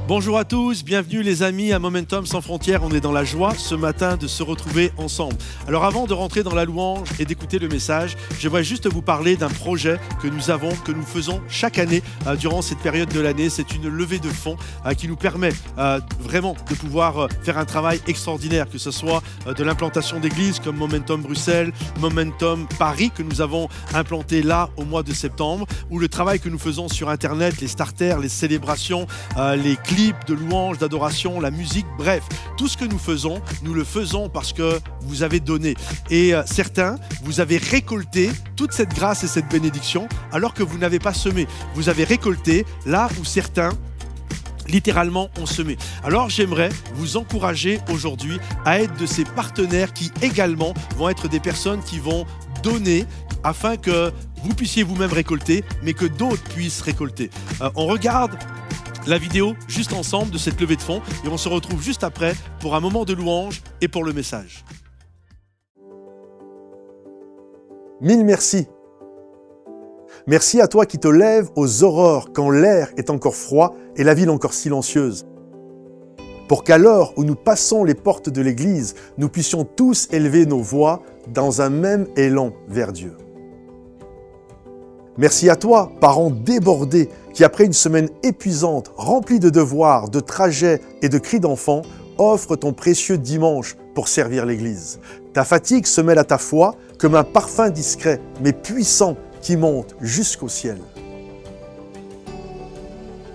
Bonjour à tous, bienvenue les amis à Momentum Sans Frontières. On est dans la joie ce matin de se retrouver ensemble. Alors avant de rentrer dans la louange et d'écouter le message, j'aimerais juste vous parler d'un projet que nous faisons chaque année durant cette période de l'année. C'est une levée de fonds qui nous permet vraiment de pouvoir faire un travail extraordinaire, que ce soit de l'implantation d'églises comme Momentum Bruxelles, Momentum Paris que nous avons implanté là au mois de septembre, ou le travail que nous faisons sur Internet, les starters, les célébrations, les clips de louanges, d'adoration, la musique, bref, tout ce que nous faisons, nous le faisons parce que vous avez donné. Et certains, vous avez récolté toute cette grâce et cette bénédiction alors que vous n'avez pas semé. Vous avez récolté là où certains littéralement ont semé. Alors j'aimerais vous encourager aujourd'hui à être de ces partenaires qui également vont être des personnes qui vont donner afin que vous puissiez vous-même récolter, mais que d'autres puissent récolter. On regarde la vidéo juste ensemble de cette levée de fonds et on se retrouve juste après pour un moment de louange et pour le message. Mille merci. Merci à toi qui te lèves aux aurores quand l'air est encore froid et la ville encore silencieuse. Pour qu'à l'heure où nous passons les portes de l'église, nous puissions tous élever nos voix dans un même élan vers Dieu. Merci à toi, parents débordés, qui après une semaine épuisante, remplie de devoirs, de trajets et de cris d'enfants, offre ton précieux dimanche pour servir l'Église. Ta fatigue se mêle à ta foi comme un parfum discret, mais puissant, qui monte jusqu'au ciel.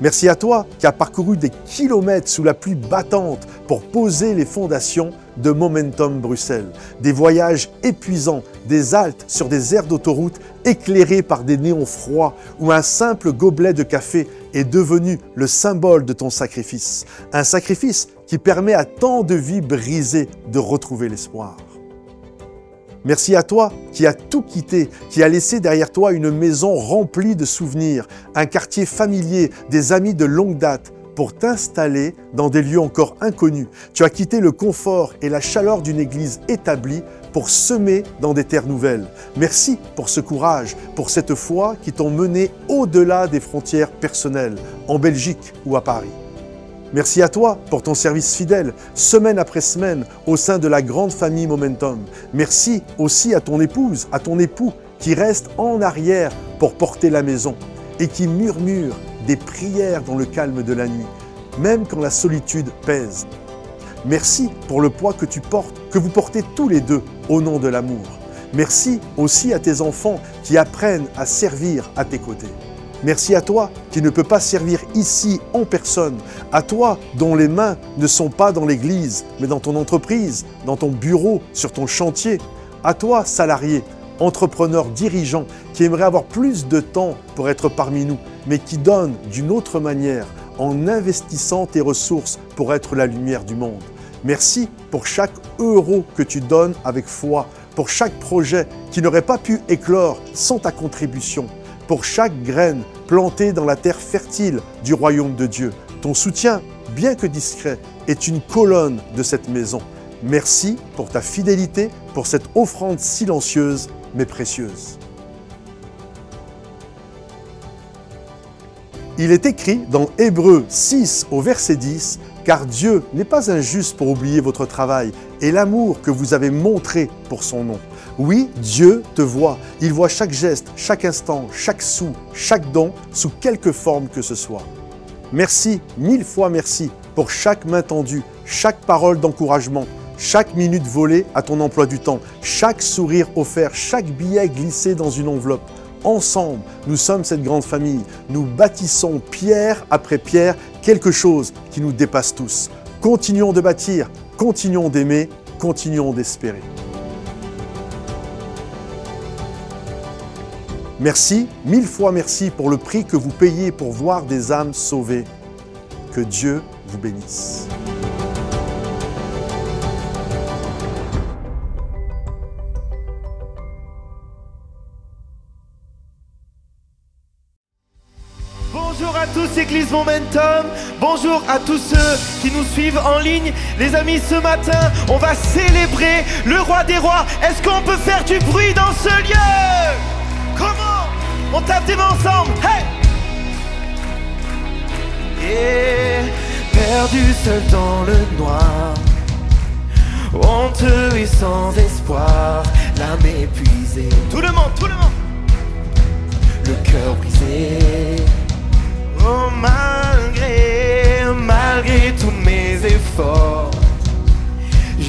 Merci à toi qui as parcouru des kilomètres sous la pluie battante pour poser les fondations de Momentum Bruxelles. Des voyages épuisants, des haltes sur des aires d'autoroute éclairées par des néons froids où un simple gobelet de café est devenu le symbole de ton sacrifice. Un sacrifice qui permet à tant de vies brisées de retrouver l'espoir. Merci à toi qui as tout quitté, qui as laissé derrière toi une maison remplie de souvenirs, un quartier familier, des amis de longue date, pour t'installer dans des lieux encore inconnus. Tu as quitté le confort et la chaleur d'une église établie pour semer dans des terres nouvelles. Merci pour ce courage, pour cette foi qui t'ont mené au-delà des frontières personnelles, en Belgique ou à Paris. Merci à toi pour ton service fidèle, semaine après semaine, au sein de la grande famille Momentum. Merci aussi à ton épouse, à ton époux, qui reste en arrière pour porter la maison et qui murmure des prières dans le calme de la nuit, même quand la solitude pèse. Merci pour le poids que tu portes, que vous portez tous les deux au nom de l'amour. Merci aussi à tes enfants qui apprennent à servir à tes côtés. Merci à toi qui ne peux pas servir ici en personne, à toi dont les mains ne sont pas dans l'église, mais dans ton entreprise, dans ton bureau, sur ton chantier. À toi, salarié, entrepreneur, dirigeant, qui aimerait avoir plus de temps pour être parmi nous, mais qui donne d'une autre manière, en investissant tes ressources pour être la lumière du monde. Merci pour chaque euro que tu donnes avec foi, pour chaque projet qui n'aurait pas pu éclore sans ta contribution, pour chaque graine plantée dans la terre fertile du royaume de Dieu. Ton soutien, bien que discret, est une colonne de cette maison. Merci pour ta fidélité, pour cette offrande silencieuse mais précieuse. Il est écrit dans Hébreux 6 au verset 10 « Car Dieu n'est pas injuste pour oublier votre travail et l'amour que vous avez montré pour son nom. » Oui, Dieu te voit. Il voit chaque geste, chaque instant, chaque sou, chaque don, sous quelque forme que ce soit. Merci, mille fois merci, pour chaque main tendue, chaque parole d'encouragement, chaque minute volée à ton emploi du temps, chaque sourire offert, chaque billet glissé dans une enveloppe. Ensemble, nous sommes cette grande famille. Nous bâtissons pierre après pierre quelque chose qui nous dépasse tous. Continuons de bâtir, continuons d'aimer, continuons d'espérer. Merci, mille fois merci pour le prix que vous payez pour voir des âmes sauvées. Que Dieu vous bénisse. Bonjour à tous, Église Momentum. Bonjour à tous ceux qui nous suivent en ligne. Les amis, ce matin, on va célébrer le Roi des Rois. Est-ce qu'on peut faire du bruit dans ce lieu? Comment? On tape des mains ensemble. Hey! Et perdu seul dans le noir, honteux et sans espoir, l'âme épuisée. Tout le monde, le cœur brisé. Oh, malgré tous mes efforts,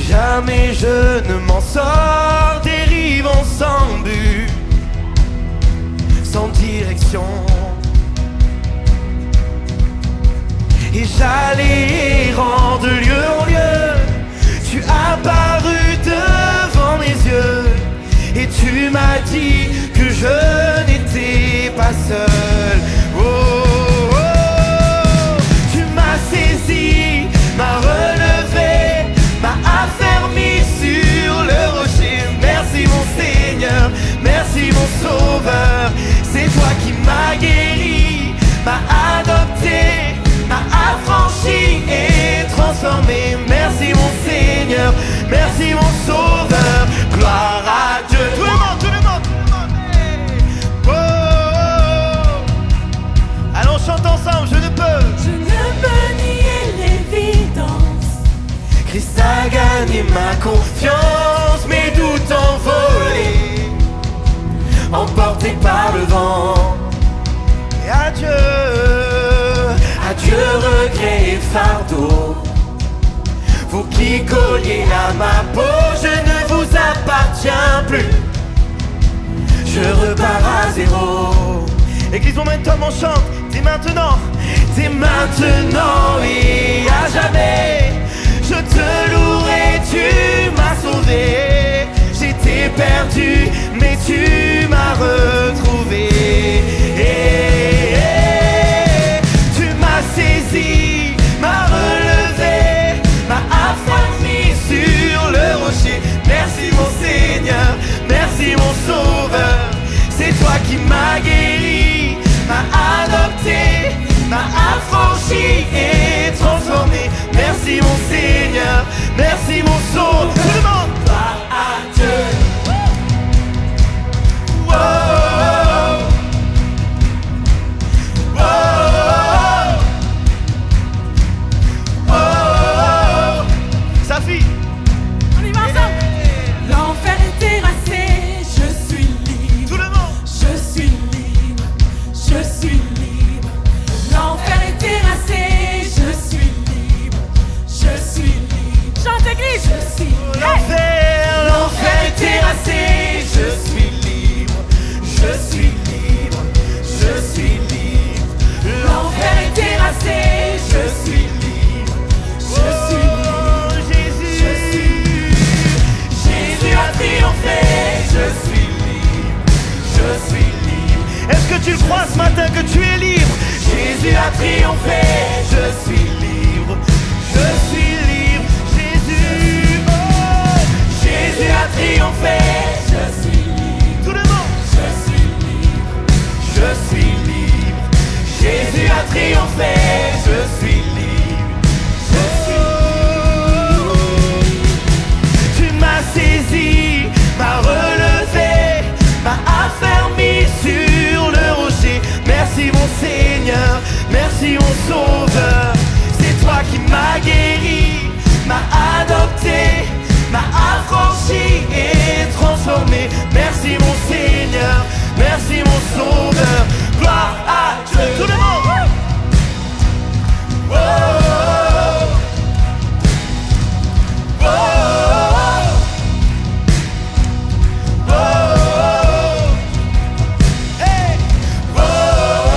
jamais je ne m'en sors. Dérivant sans but, sans direction. Et j'allais errant de lieu en lieu. Tu as apparu devant mes yeux et tu m'as dit que je n'étais pas seul. Oh, oh, oh. Tu m'as saisi, m'as relevé, m'as affermi sur le rocher. Merci mon Seigneur, merci mon Sauveur. C'est toi qui m'as guéri, m'as adopté, m'as affranchi et transformé. Merci mon Seigneur, merci mon Sauveur. Gloire à Dieu. Tout le monde. Oh, oh, oh. Allons, chante ensemble, je ne peux nier l'évidence. Christ a gagné ma confiance, mes doutes envolés, emportés par le vent. Et adieu, regret et fardeau. Vous qui colliez à ma peau, je ne vous appartiens plus. Je repars à zéro. Église Momentum, on chante. Dès maintenant et à jamais. Je te louerai, tu m'as sauvé. J'étais perdu, mais tu m'as retrouvé. Tu m'as saisi, m'as relevé, m'as affermi sur le rocher. Merci mon Seigneur, merci mon Sauveur. C'est toi qui m'as guéri, m'as adopté, m'as affranchi et transformé. Merci mon Seigneur, merci mon Sauveur. Tout le monde, gloire à Dieu. Oh, oh, oh, oh, oh, oh. Safi, on y va ensemble. L'enfer est terrassé, je suis libre. Tout le monde, je suis libre, je suis libre. L'enfer est terrassé, je suis libre, je suis libre. Chante église, je suis libre. L'enfer est terrassé, je suis libre, je suis libre, je suis libre. L'enfer est terrassé, je suis libre, je suis libre. Jésus, je suis libre. Jésus a triomphé, je suis libre, je suis libre. est-ce que tu le crois ce matin que tu es libre? Jésus a triomphé, Je suis libre, je suis libre. Jésus, oh, Jésus a triomphé, je suis libre, tout le monde, je suis libre, je suis libre. Jésus a triomphé, Je suis libre, je suis libre. Tu m'as saisi, m'as relevé, m'as affermi sur le rocher. Merci mon Seigneur, merci mon Sauveur. C'est toi qui m'as guéri, m'as adopté, m'as affranchi et transformé. Merci mon Seigneur, merci mon Sauveur. Gloire à Dieu. Tout le monde. Oh, oh, oh, oh, oh. Hey.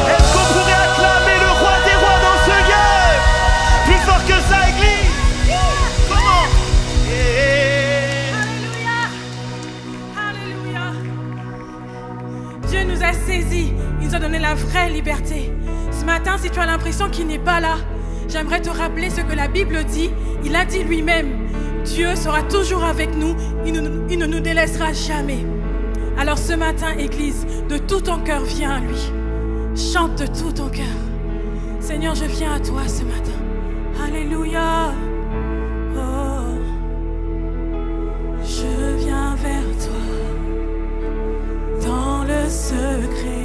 Est-ce qu'on pourrait acclamer le roi des rois dans ce lieu? Plus fort que ça, église. Comment? Alléluia, alléluia. Dieu nous a saisis, il nous a donné la vraie liberté. Ce matin, si tu as l'impression qu'il n'est pas là, j'aimerais te rappeler ce que la Bible dit. Il a dit lui-même, Dieu sera toujours avec nous, il ne nous délaissera jamais. Alors ce matin, Église, de tout ton cœur, viens à lui. Chante de tout ton cœur. Seigneur, je viens à toi ce matin. Alléluia. Oh. Je viens vers toi dans le secret.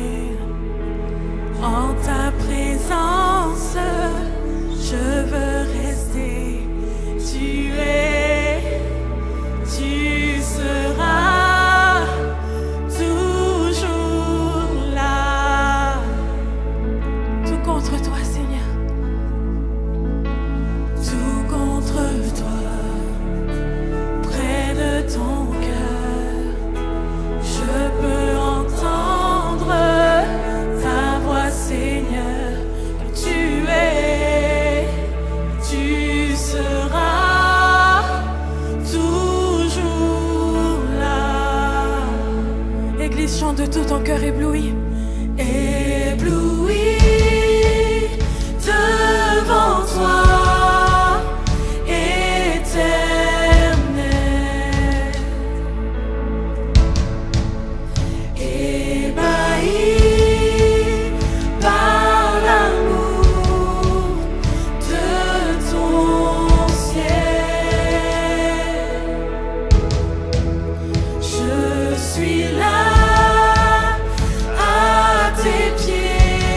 En ta présence, je veux rester. chante de tout ton cœur ébloui. Ébloui devant toi, éternel. Ébahi par l'amour de ton ciel. Je suis là à tes pieds.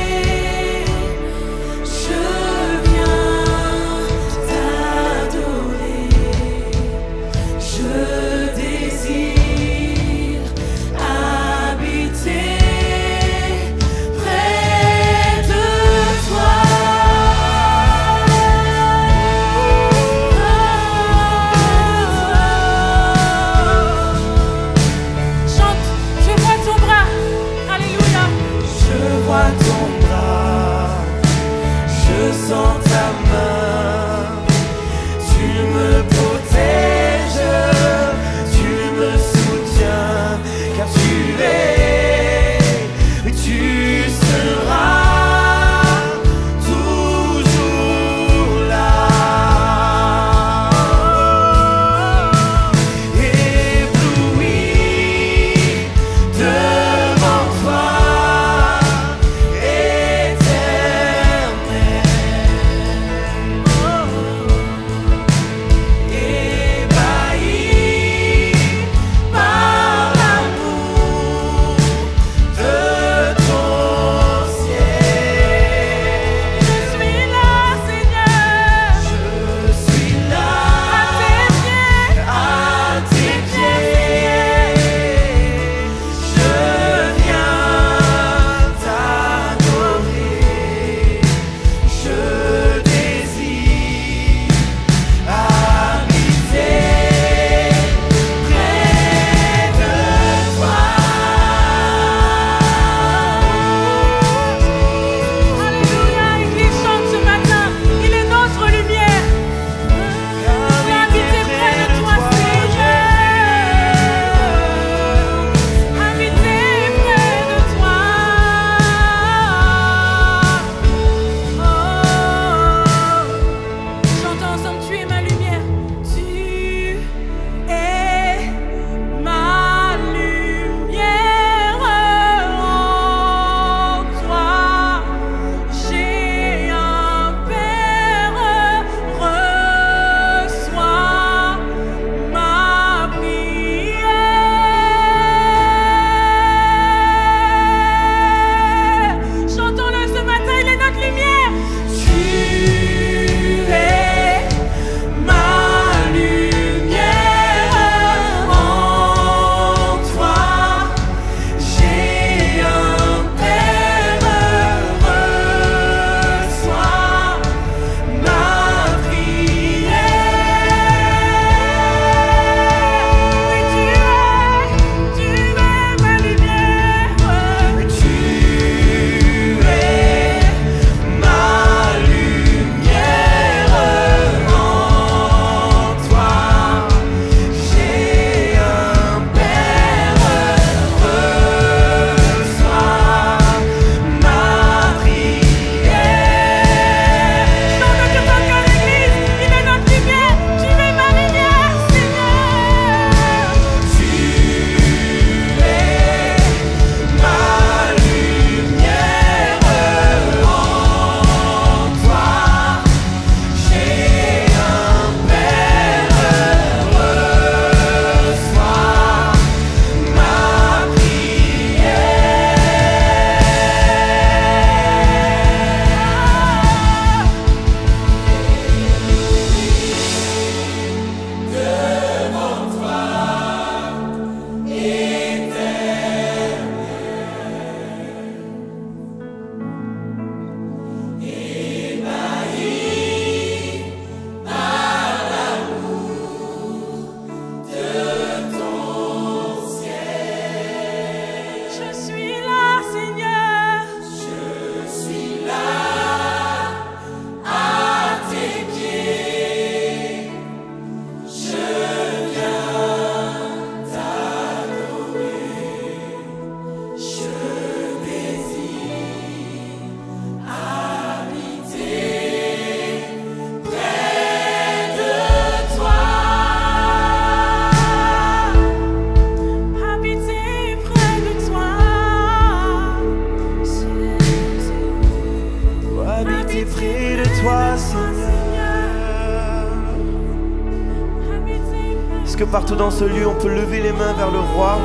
partout dans ce lieu, on peut lever les mains vers le roi.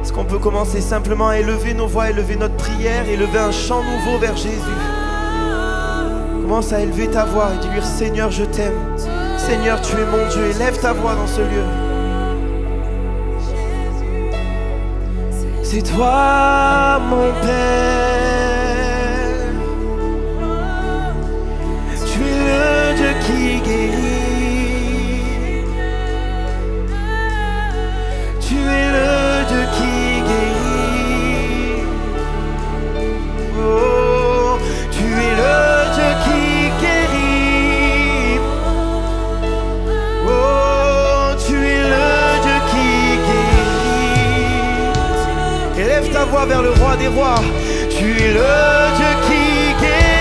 Est-ce qu'on peut commencer simplement à élever nos voix, élever notre prière, élever un chant nouveau vers Jésus? Commence à élever ta voix et dis-lui: Seigneur, je t'aime. Seigneur, tu es mon Dieu. Élève ta voix dans ce lieu. C'est toi, mon Père. Tu es le Dieu qui guérit. Tu es le Dieu qui guérit. Oh, tu es le Dieu qui guérit. Oh, tu es le Dieu qui guérit. Élève ta voix vers le roi des rois. Tu es le Dieu qui guérit.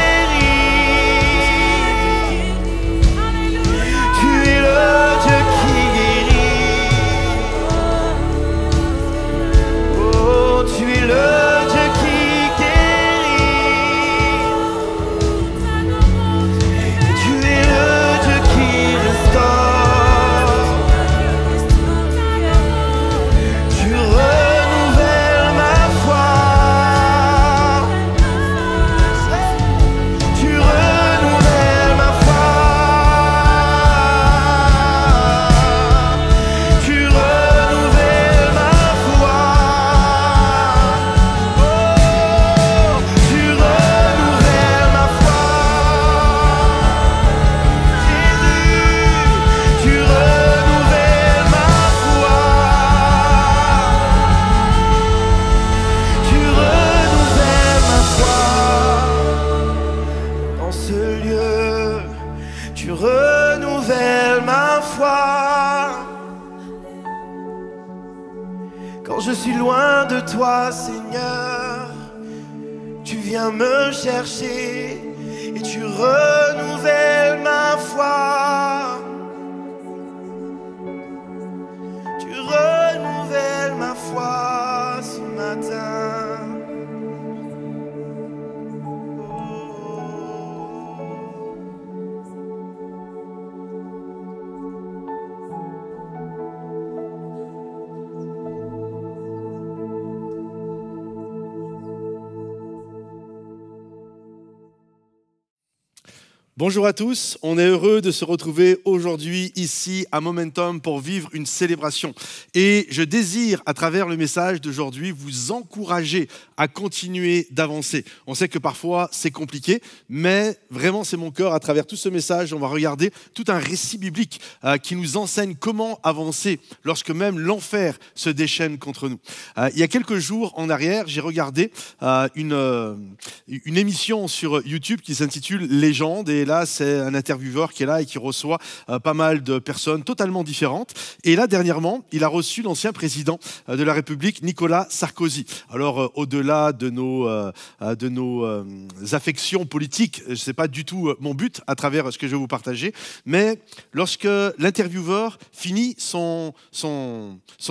Tu es le Dieu qui guérit. Oh, tu es le Dieu qui guérit. Tu es le Dieu qui restaure. Tu renouvelles ma foi. Tu renouvelles ma foi. Tu renouvelles ma foi. Oh, tu renouvelles ma foi. Jésus, tu renouvelles ma foi. Tu renouvelles ma foi. Dans ce lieu, tu renouvelles ma foi. Quand je suis loin de toi, Seigneur, tu viens me chercher et tu renouvelles ma foi. Tu renouvelles ma foi ce matin. Bonjour à tous, on est heureux de se retrouver aujourd'hui ici à Momentum pour vivre une célébration. Et je désire, à travers le message d'aujourd'hui, vous encourager à continuer d'avancer. On sait que parfois c'est compliqué, mais vraiment c'est mon cœur. À travers tout ce message, on va regarder tout un récit biblique qui nous enseigne comment avancer lorsque même l'enfer se déchaîne contre nous. Il y a quelques jours en arrière, j'ai regardé une émission sur YouTube qui s'intitule Légende. Et là, c'est un intervieweur qui est là et qui reçoit pas mal de personnes totalement différentes. Et là, dernièrement, il a reçu l'ancien président de la République, Nicolas Sarkozy. Alors, au-delà de nos affections politiques, ce n'est pas du tout mon but à travers ce que je vais vous partager, mais lorsque l'intervieweur finit son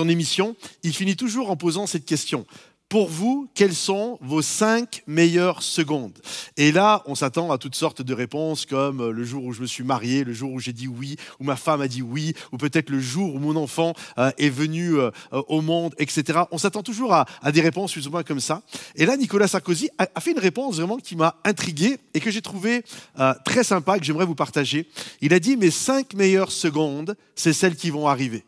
émission, il finit toujours en posant cette question. Pour vous, quelles sont vos 5 meilleures secondes? Et là, on s'attend à toutes sortes de réponses comme le jour où je me suis marié, le jour où j'ai dit oui, où ma femme a dit oui, ou peut-être le jour où mon enfant est venu au monde, etc. On s'attend toujours à des réponses plus ou moins comme ça. Et là, Nicolas Sarkozy a fait une réponse vraiment qui m'a intrigué et que j'ai trouvé très sympa, que j'aimerais vous partager. Il a dit « Mes 5 meilleures secondes, c'est celles qui vont arriver ».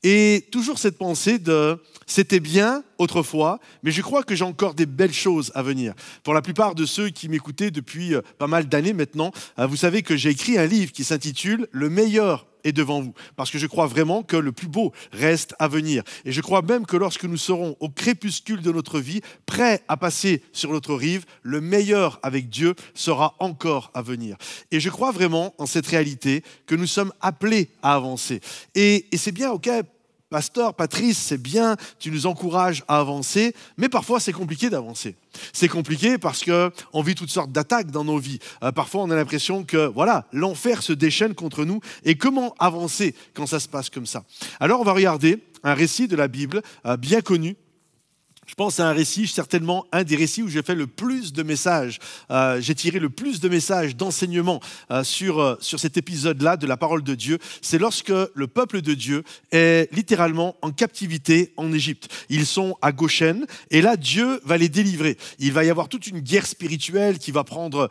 Et toujours cette pensée de « c'était bien autrefois, mais je crois que j'ai encore des belles choses à venir ». Pour la plupart de ceux qui m'écoutaient depuis pas mal d'années maintenant, vous savez que j'ai écrit un livre qui s'intitule « Le meilleur est devant vous », parce que je crois vraiment que le plus beau reste à venir. Et je crois même que lorsque nous serons au crépuscule de notre vie, prêts à passer sur l'autre rive, le meilleur avec Dieu sera encore à venir. Et je crois vraiment en cette réalité que nous sommes appelés à avancer. Et c'est bien, ok, Pasteur, Patrice, c'est bien, tu nous encourages à avancer, mais parfois c'est compliqué d'avancer. C'est compliqué parce qu'on vit toutes sortes d'attaques dans nos vies. Parfois on a l'impression que voilà, l'enfer se déchaîne contre nous. Et comment avancer quand ça se passe comme ça? Alors on va regarder un récit de la Bible bien connu, Je pense à un récit, certainement un des récits où j'ai fait le plus de messages. J'ai tiré le plus de messages, d'enseignements sur cet épisode-là de la parole de Dieu. C'est lorsque le peuple de Dieu est littéralement en captivité en Égypte. Ils sont à Goshen et là, Dieu va les délivrer. Il va y avoir toute une guerre spirituelle qui va prendre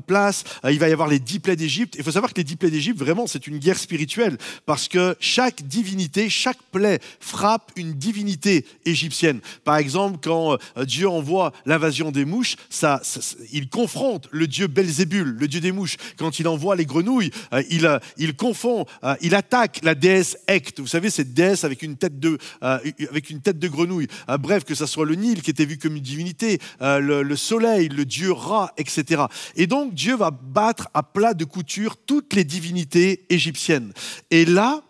place. Il va y avoir les 10 plaies d'Égypte. Il faut savoir que les 10 plaies d'Égypte, vraiment, c'est une guerre spirituelle parce que chaque divinité, chaque plaie frappe une divinité égyptienne. Par exemple, quand Dieu envoie l'invasion des mouches, il confronte le dieu Belzébul, le dieu des mouches. Quand il envoie les grenouilles, il attaque la déesse Heqt. Vous savez, cette déesse avec une tête de grenouille. Bref, que ce soit le Nil qui était vu comme une divinité, le soleil, le dieu Ra, etc. Et donc, Dieu va battre à plat de couture toutes les divinités égyptiennes. Et là,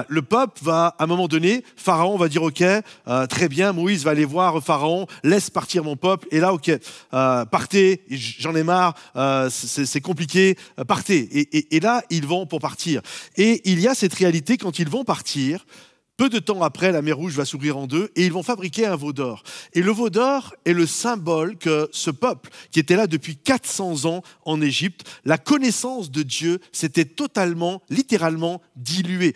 le peuple va, à un moment donné, Pharaon va dire ok, très bien, Moïse va aller voir Pharaon, laisse partir mon peuple. Et là, ok, partez, j'en ai marre, c'est compliqué, partez. Et là, ils vont pour partir. Et il y a cette réalité quand ils vont partir. Peu de temps après, la mer Rouge va s'ouvrir en deux et ils vont fabriquer un veau d'or. Et le veau d'or est le symbole que ce peuple, qui était là depuis 400 ans en Égypte, la connaissance de Dieu s'était totalement, littéralement diluée.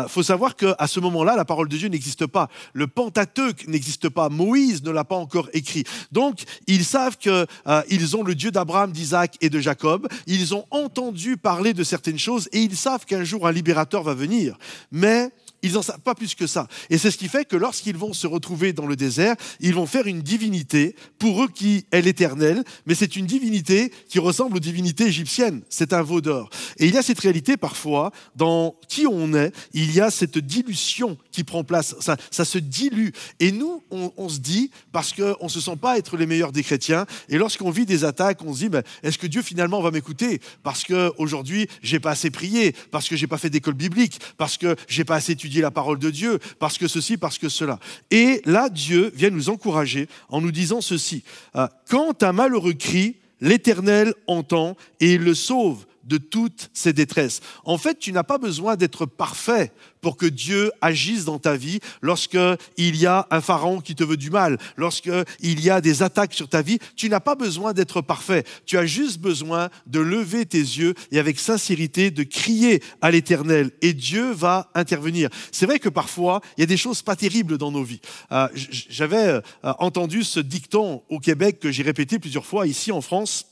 Faut savoir qu'à ce moment-là, la parole de Dieu n'existe pas. Le Pentateuque n'existe pas. Moïse ne l'a pas encore écrit. Donc, ils savent qu'ils ont le Dieu d'Abraham, d'Isaac et de Jacob. Ils ont entendu parler de certaines choses et ils savent qu'un jour, un libérateur va venir. Mais ils n'en savent pas plus que ça. Et c'est ce qui fait que lorsqu'ils vont se retrouver dans le désert, ils vont faire une divinité, pour eux qui est l'éternel, mais c'est une divinité qui ressemble aux divinités égyptiennes. C'est un veau d'or. Et il y a cette réalité parfois, dans qui on est, il y a cette dilution qui prend place. Ça se dilue. Et nous, on se dit, parce qu'on ne se sent pas être les meilleurs des chrétiens, et lorsqu'on vit des attaques, on se dit, est-ce que Dieu finalement va m'écouter? Parce qu'aujourd'hui, je n'ai pas assez prié, parce que je n'ai pas fait d'école biblique, parce que je n'ai pas assez étudié la parole de Dieu, parce que ceci, parce que cela. Et là, Dieu vient nous encourager en nous disant ceci. Quand un malheureux crie, l'Éternel entend et il le sauve de toutes ses détresses. En fait, tu n'as pas besoin d'être parfait pour que Dieu agisse dans ta vie lorsqu'il y a un pharaon qui te veut du mal, lorsqu'il y a des attaques sur ta vie. Tu n'as pas besoin d'être parfait. Tu as juste besoin de lever tes yeux et avec sincérité de crier à l'Éternel et Dieu va intervenir. C'est vrai que parfois, il y a des choses pas terribles dans nos vies. J'avais entendu ce dicton au Québec que j'ai répété plusieurs fois ici en France.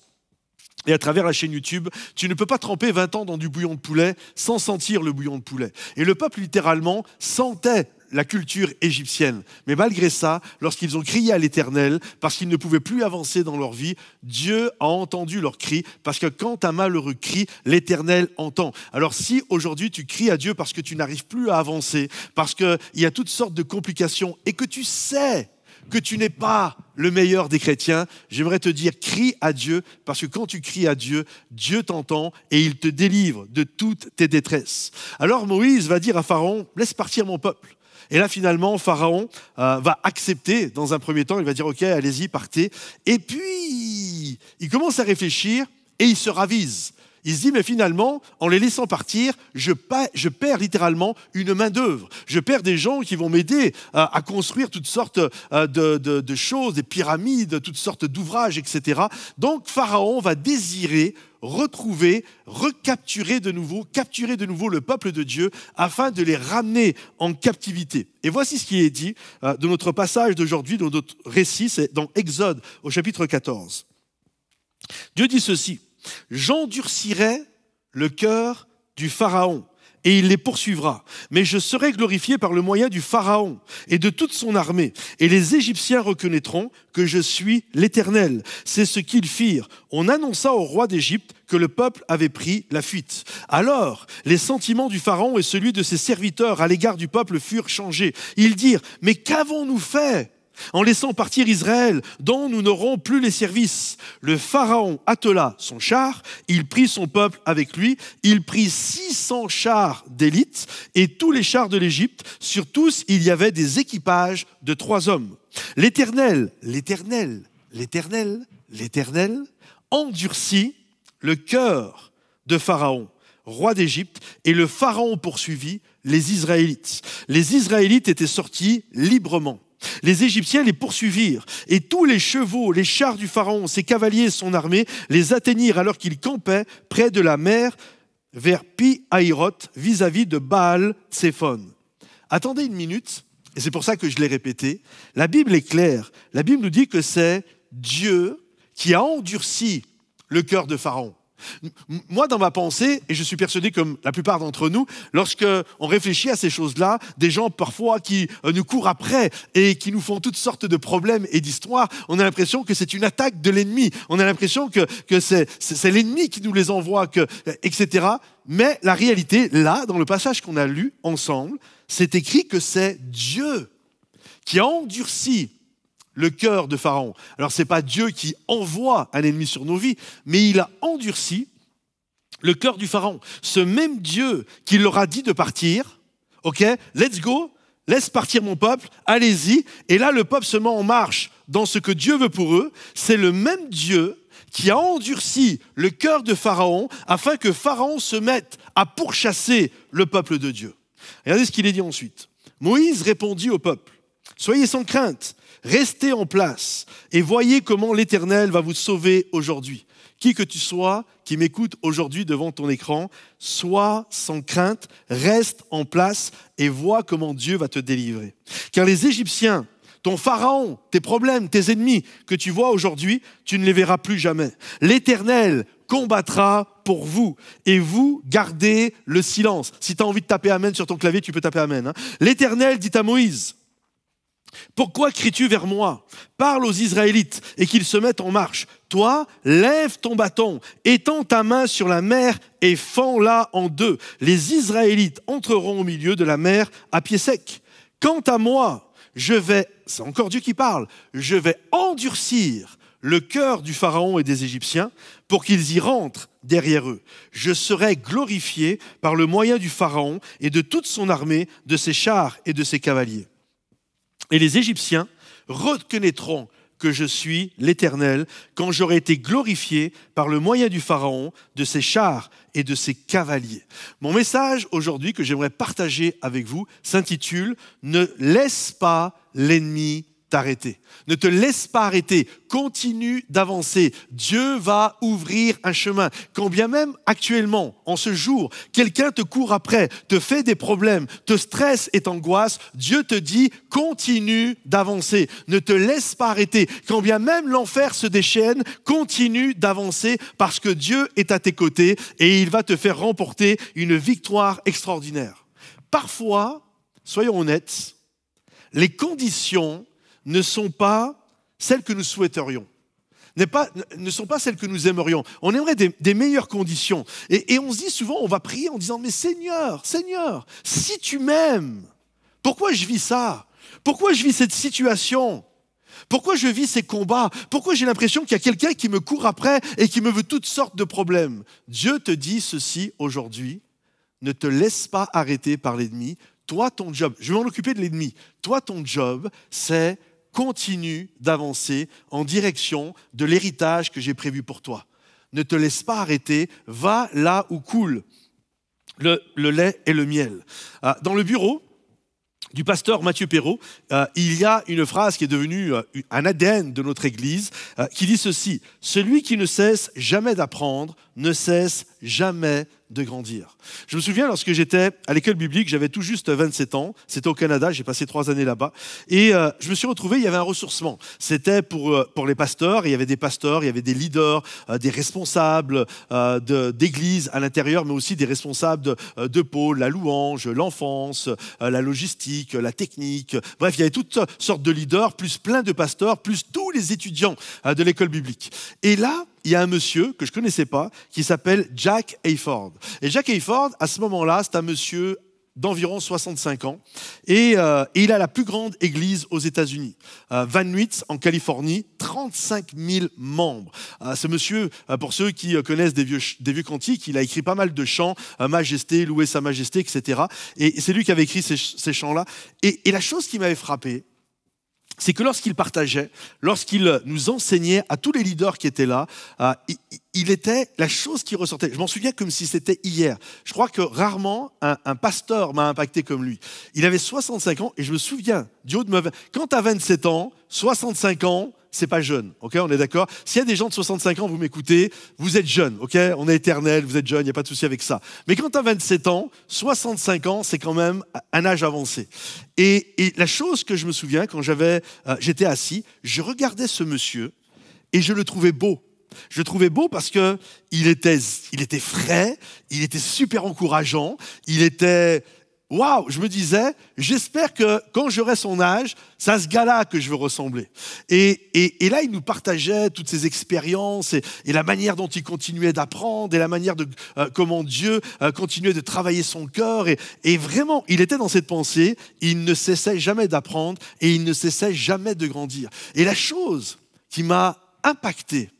Et à travers la chaîne YouTube, tu ne peux pas tremper 20 ans dans du bouillon de poulet sans sentir le bouillon de poulet. Et le peuple, littéralement, sentait la culture égyptienne. Mais malgré ça, lorsqu'ils ont crié à l'Éternel, parce qu'ils ne pouvaient plus avancer dans leur vie, Dieu a entendu leurs cris, parce que quand un malheureux crie, l'Éternel entend. Alors si aujourd'hui tu cries à Dieu parce que tu n'arrives plus à avancer, parce qu'il y a toutes sortes de complications, et que tu sais que tu n'es pas le meilleur des chrétiens, j'aimerais te dire, crie à Dieu, parce que quand tu cries à Dieu, Dieu t'entend et il te délivre de toutes tes détresses. Alors Moïse va dire à Pharaon, laisse partir mon peuple. Et là, finalement, Pharaon va accepter dans un premier temps, il va dire, ok, allez-y, partez. Et puis, il commence à réfléchir et il se ravise. Il se dit, mais finalement, en les laissant partir, je perds littéralement une main-d'œuvre. Je perds des gens qui vont m'aider à construire toutes sortes de choses, des pyramides, toutes sortes d'ouvrages, etc. Donc, Pharaon va désirer retrouver, capturer de nouveau le peuple de Dieu afin de les ramener en captivité. Et voici ce qui est dit de notre passage d'aujourd'hui, de notre récit, c'est dans Exode au chapitre 14. Dieu dit ceci. J'endurcirai le cœur du Pharaon et il les poursuivra. Mais je serai glorifié par le moyen du Pharaon et de toute son armée. Et les Égyptiens reconnaîtront que je suis l'Éternel. C'est ce qu'ils firent. On annonça au roi d'Égypte que le peuple avait pris la fuite. Alors, les sentiments du Pharaon et celui de ses serviteurs à l'égard du peuple furent changés. Ils dirent, mais qu'avons-nous fait ? En laissant partir Israël, dont nous n'aurons plus les services. Le Pharaon attela son char, il prit son peuple avec lui, il prit 600 chars d'élite et tous les chars de l'Égypte. Sur tous, il y avait des équipages de 3 hommes. L'Éternel endurcit le cœur de Pharaon, roi d'Égypte, et le Pharaon poursuivit les Israélites. Les Israélites étaient sortis librement. les Égyptiens les poursuivirent. Et tous les chevaux, les chars du Pharaon, ses cavaliers et son armée les atteignirent alors qu'ils campaient près de la mer vers Pi-Hahiroth, vis-à-vis de Baal-Tséphon. Attendez une minute, et c'est pour ça que je l'ai répété. La Bible est claire. La Bible nous dit que c'est Dieu qui a endurci le cœur de Pharaon. Moi, dans ma pensée, et je suis persuadé comme la plupart d'entre nous, lorsqu'on réfléchit à ces choses-là, des gens parfois qui nous courent après et qui nous font toutes sortes de problèmes et d'histoires, on a l'impression que c'est une attaque de l'ennemi. On a l'impression que c'est l'ennemi qui nous les envoie, etc. Mais la réalité, là, dans le passage qu'on a lu ensemble, c'est écrit que c'est Dieu qui a endurci le cœur de Pharaon. Alors, ce n'est pas Dieu qui envoie un ennemi sur nos vies, mais il a endurci le cœur du Pharaon. Ce même Dieu qui leur a dit de partir, ok, let's go, laisse partir mon peuple, allez-y. Et là, le peuple se met en marche dans ce que Dieu veut pour eux. C'est le même Dieu qui a endurci le cœur de Pharaon afin que Pharaon se mette à pourchasser le peuple de Dieu. Regardez ce qu'il est dit ensuite. Moïse répondit au peuple, « Soyez sans crainte, restez en place et voyez comment l'Éternel va vous sauver aujourd'hui. Qui que tu sois, qui m'écoute aujourd'hui devant ton écran, sois sans crainte, reste en place et vois comment Dieu va te délivrer. Car les Égyptiens, ton Pharaon, tes problèmes, tes ennemis que tu vois aujourd'hui, tu ne les verras plus jamais. L'Éternel combattra pour vous et vous gardez le silence. » Si tu as envie de taper Amen sur ton clavier, tu peux taper Amen. Hein. L'Éternel dit à Moïse, « Pourquoi cries-tu vers moi? Parle aux Israélites et qu'ils se mettent en marche. Toi, lève ton bâton, étends ta main sur la mer et fends-la en deux. Les Israélites entreront au milieu de la mer à pied sec. Quant à moi, c'est encore Dieu qui parle, je vais endurcir le cœur du Pharaon et des Égyptiens pour qu'ils y rentrent derrière eux. Je serai glorifié par le moyen du Pharaon et de toute son armée, de ses chars et de ses cavaliers. Et les Égyptiens reconnaîtront que je suis l'Éternel quand j'aurai été glorifié par le moyen du Pharaon, de ses chars et de ses cavaliers. » Mon message aujourd'hui que j'aimerais partager avec vous s'intitule « Ne laisse pas l'ennemi t'arrêter. Ne te laisse pas arrêter. Continue d'avancer. Dieu va ouvrir un chemin. Quand bien même actuellement, en ce jour, quelqu'un te court après, te fait des problèmes, te stresse et t'angoisse, Dieu te dit continue d'avancer. Ne te laisse pas arrêter. Quand bien même l'enfer se déchaîne, continue d'avancer parce que Dieu est à tes côtés et il va te faire remporter une victoire extraordinaire. Parfois, soyons honnêtes, les conditions ne sont pas celles que nous souhaiterions, ne sont pas celles que nous aimerions. On aimerait des meilleures conditions. Et on se dit souvent, on va prier en disant, mais Seigneur, si tu m'aimes, pourquoi je vis ça? Pourquoi je vis cette situation? Pourquoi je vis ces combats? Pourquoi j'ai l'impression qu'il y a quelqu'un qui me court après et qui me veut toutes sortes de problèmes? Dieu te dit ceci aujourd'hui, ne te laisse pas arrêter par l'ennemi. Toi, ton job, je vais m'en occuper de l'ennemi. Toi, ton job, c'est continue d'avancer en direction de l'héritage que j'ai prévu pour toi. Ne te laisse pas arrêter, va là où coule le lait et le miel. Dans le bureau du pasteur Mathieu Perrault, il y a une phrase qui est devenue un ADN de notre Église qui dit ceci: « Celui qui ne cesse jamais d'apprendre ne cesse jamais de grandir. » Je me souviens lorsque j'étais à l'école biblique, j'avais tout juste 27 ans, c'était au Canada, j'ai passé 3 années là-bas, et je me suis retrouvé, il y avait un ressourcement. C'était pour les pasteurs, il y avait des pasteurs, il y avait des leaders, des responsables d'église à l'intérieur, mais aussi des responsables de pôle, la louange, l'enfance, la logistique, la technique. Bref, il y avait toutes sortes de leaders, plus plein de pasteurs, plus tous les étudiants de l'école biblique. Et là, il y a un monsieur que je ne connaissais pas qui s'appelle Jack Hayford. Et Jack Hayford, à ce moment-là, c'est un monsieur d'environ 65 ans et il a la plus grande église aux États-Unis. Van Nuys, en Californie, 35 000 membres. Ce monsieur, pour ceux qui connaissent des vieux cantiques, il a écrit pas mal de chants, Majesté, louer sa majesté, etc. Et c'est lui qui avait écrit ces chants-là. Et la chose qui m'avait frappé, c'est que lorsqu'il partageait, lorsqu'il nous enseignait à tous les leaders qui étaient là, il était la chose qui ressortait. Je m'en souviens comme si c'était hier. Je crois que rarement un pasteur m'a impacté comme lui. Il avait 65 ans et je me souviens du haut de ma... Quand tu as 27 ans, 65 ans, c'est pas jeune, ok, on est d'accord. S'il y a des gens de 65 ans, vous m'écoutez, vous êtes jeune, ok, on est éternel, vous êtes jeune, il n'y a pas de souci avec ça. Mais quand tu as 27 ans, 65 ans, c'est quand même un âge avancé. Et la chose que je me souviens, quand j'étais assis, je regardais ce monsieur et je le trouvais beau. Je le trouvais beau parce que il était frais, il était super encourageant, il était... Waouh, je me disais, j'espère que quand j'aurai son âge, c'est à ce gars-là que je veux ressembler. Et là, il nous partageait toutes ses expériences et la manière dont il continuait d'apprendre et la manière de comment Dieu continuait de travailler son cœur. Et vraiment, il était dans cette pensée, il ne cessait jamais d'apprendre et il ne cessait jamais de grandir. Et la chose qui m'a impacté,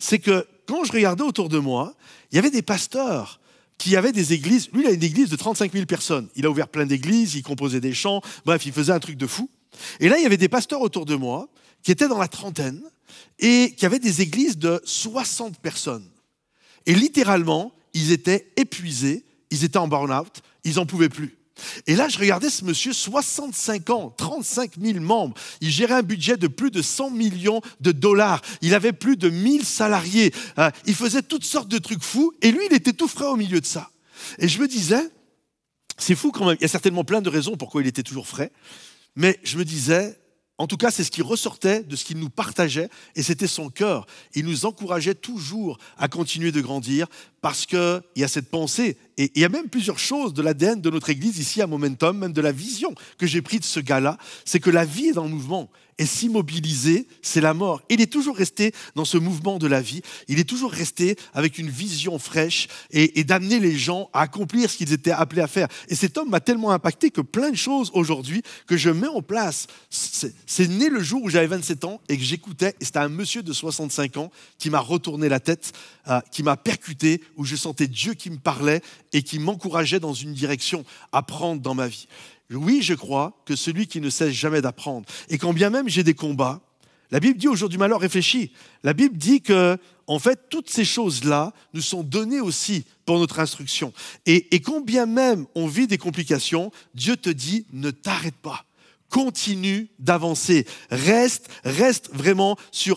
c'est que quand je regardais autour de moi, il y avait des pasteurs qui avait des églises. Lui, il a une église de 35 000 personnes. Il a ouvert plein d'églises, il composait des chants, bref, il faisait un truc de fou. Et là, il y avait des pasteurs autour de moi qui étaient dans la trentaine et qui avaient des églises de 60 personnes. Et littéralement, ils étaient épuisés, ils étaient en burn-out, ils n'en pouvaient plus. Et là, je regardais ce monsieur, 65 ans, 35 000 membres. Il gérait un budget de plus de 100 millions de dollars. Il avait plus de 1000 salariés. Il faisait toutes sortes de trucs fous. Et lui, il était tout frais au milieu de ça. Et je me disais, c'est fou quand même. Il y a certainement plein de raisons pourquoi il était toujours frais. Mais je me disais, en tout cas, c'est ce qui ressortait de ce qu'il nous partageait. Et c'était son cœur. Il nous encourageait toujours à continuer de grandir parce qu'il y a cette pensée. Et il y a même plusieurs choses de l'ADN de notre Église ici à Momentum, même de la vision que j'ai prise de ce gars-là, c'est que la vie est dans le mouvement. Et s'immobiliser, c'est la mort. Il est toujours resté dans ce mouvement de la vie. Il est toujours resté avec une vision fraîche et d'amener les gens à accomplir ce qu'ils étaient appelés à faire. Et cet homme m'a tellement impacté que plein de choses aujourd'hui que je mets en place. C'est né le jour où j'avais 27 ans et que j'écoutais. Et c'était un monsieur de 65 ans qui m'a retourné la tête, qui m'a percuté, où je sentais Dieu qui me parlait et qui m'encourageait dans une direction à prendre dans ma vie. Oui, je crois que celui qui ne cesse jamais d'apprendre, et quand bien même j'ai des combats, la Bible dit au jour du malheur, réfléchis. La Bible dit que, en fait, toutes ces choses-là nous sont données aussi pour notre instruction. Et quand bien même on vit des complications, Dieu te dit, ne t'arrête pas. Continue d'avancer. Reste vraiment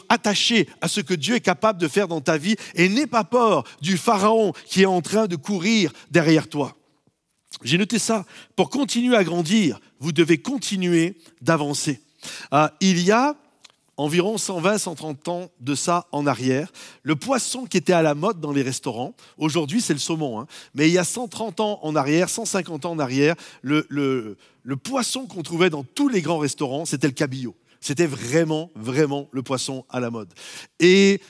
attaché à ce que Dieu est capable de faire dans ta vie et n'aie pas peur du pharaon qui est en train de courir derrière toi. J'ai noté ça. Pour continuer à grandir, vous devez continuer d'avancer. Il y a environ 120-130 ans de ça en arrière, le poisson qui était à la mode dans les restaurants, aujourd'hui c'est le saumon, mais il y a 130 ans en arrière, 150 ans en arrière, le poisson qu'on trouvait dans tous les grands restaurants, c'était le cabillaud. C'était vraiment le poisson à la mode. Et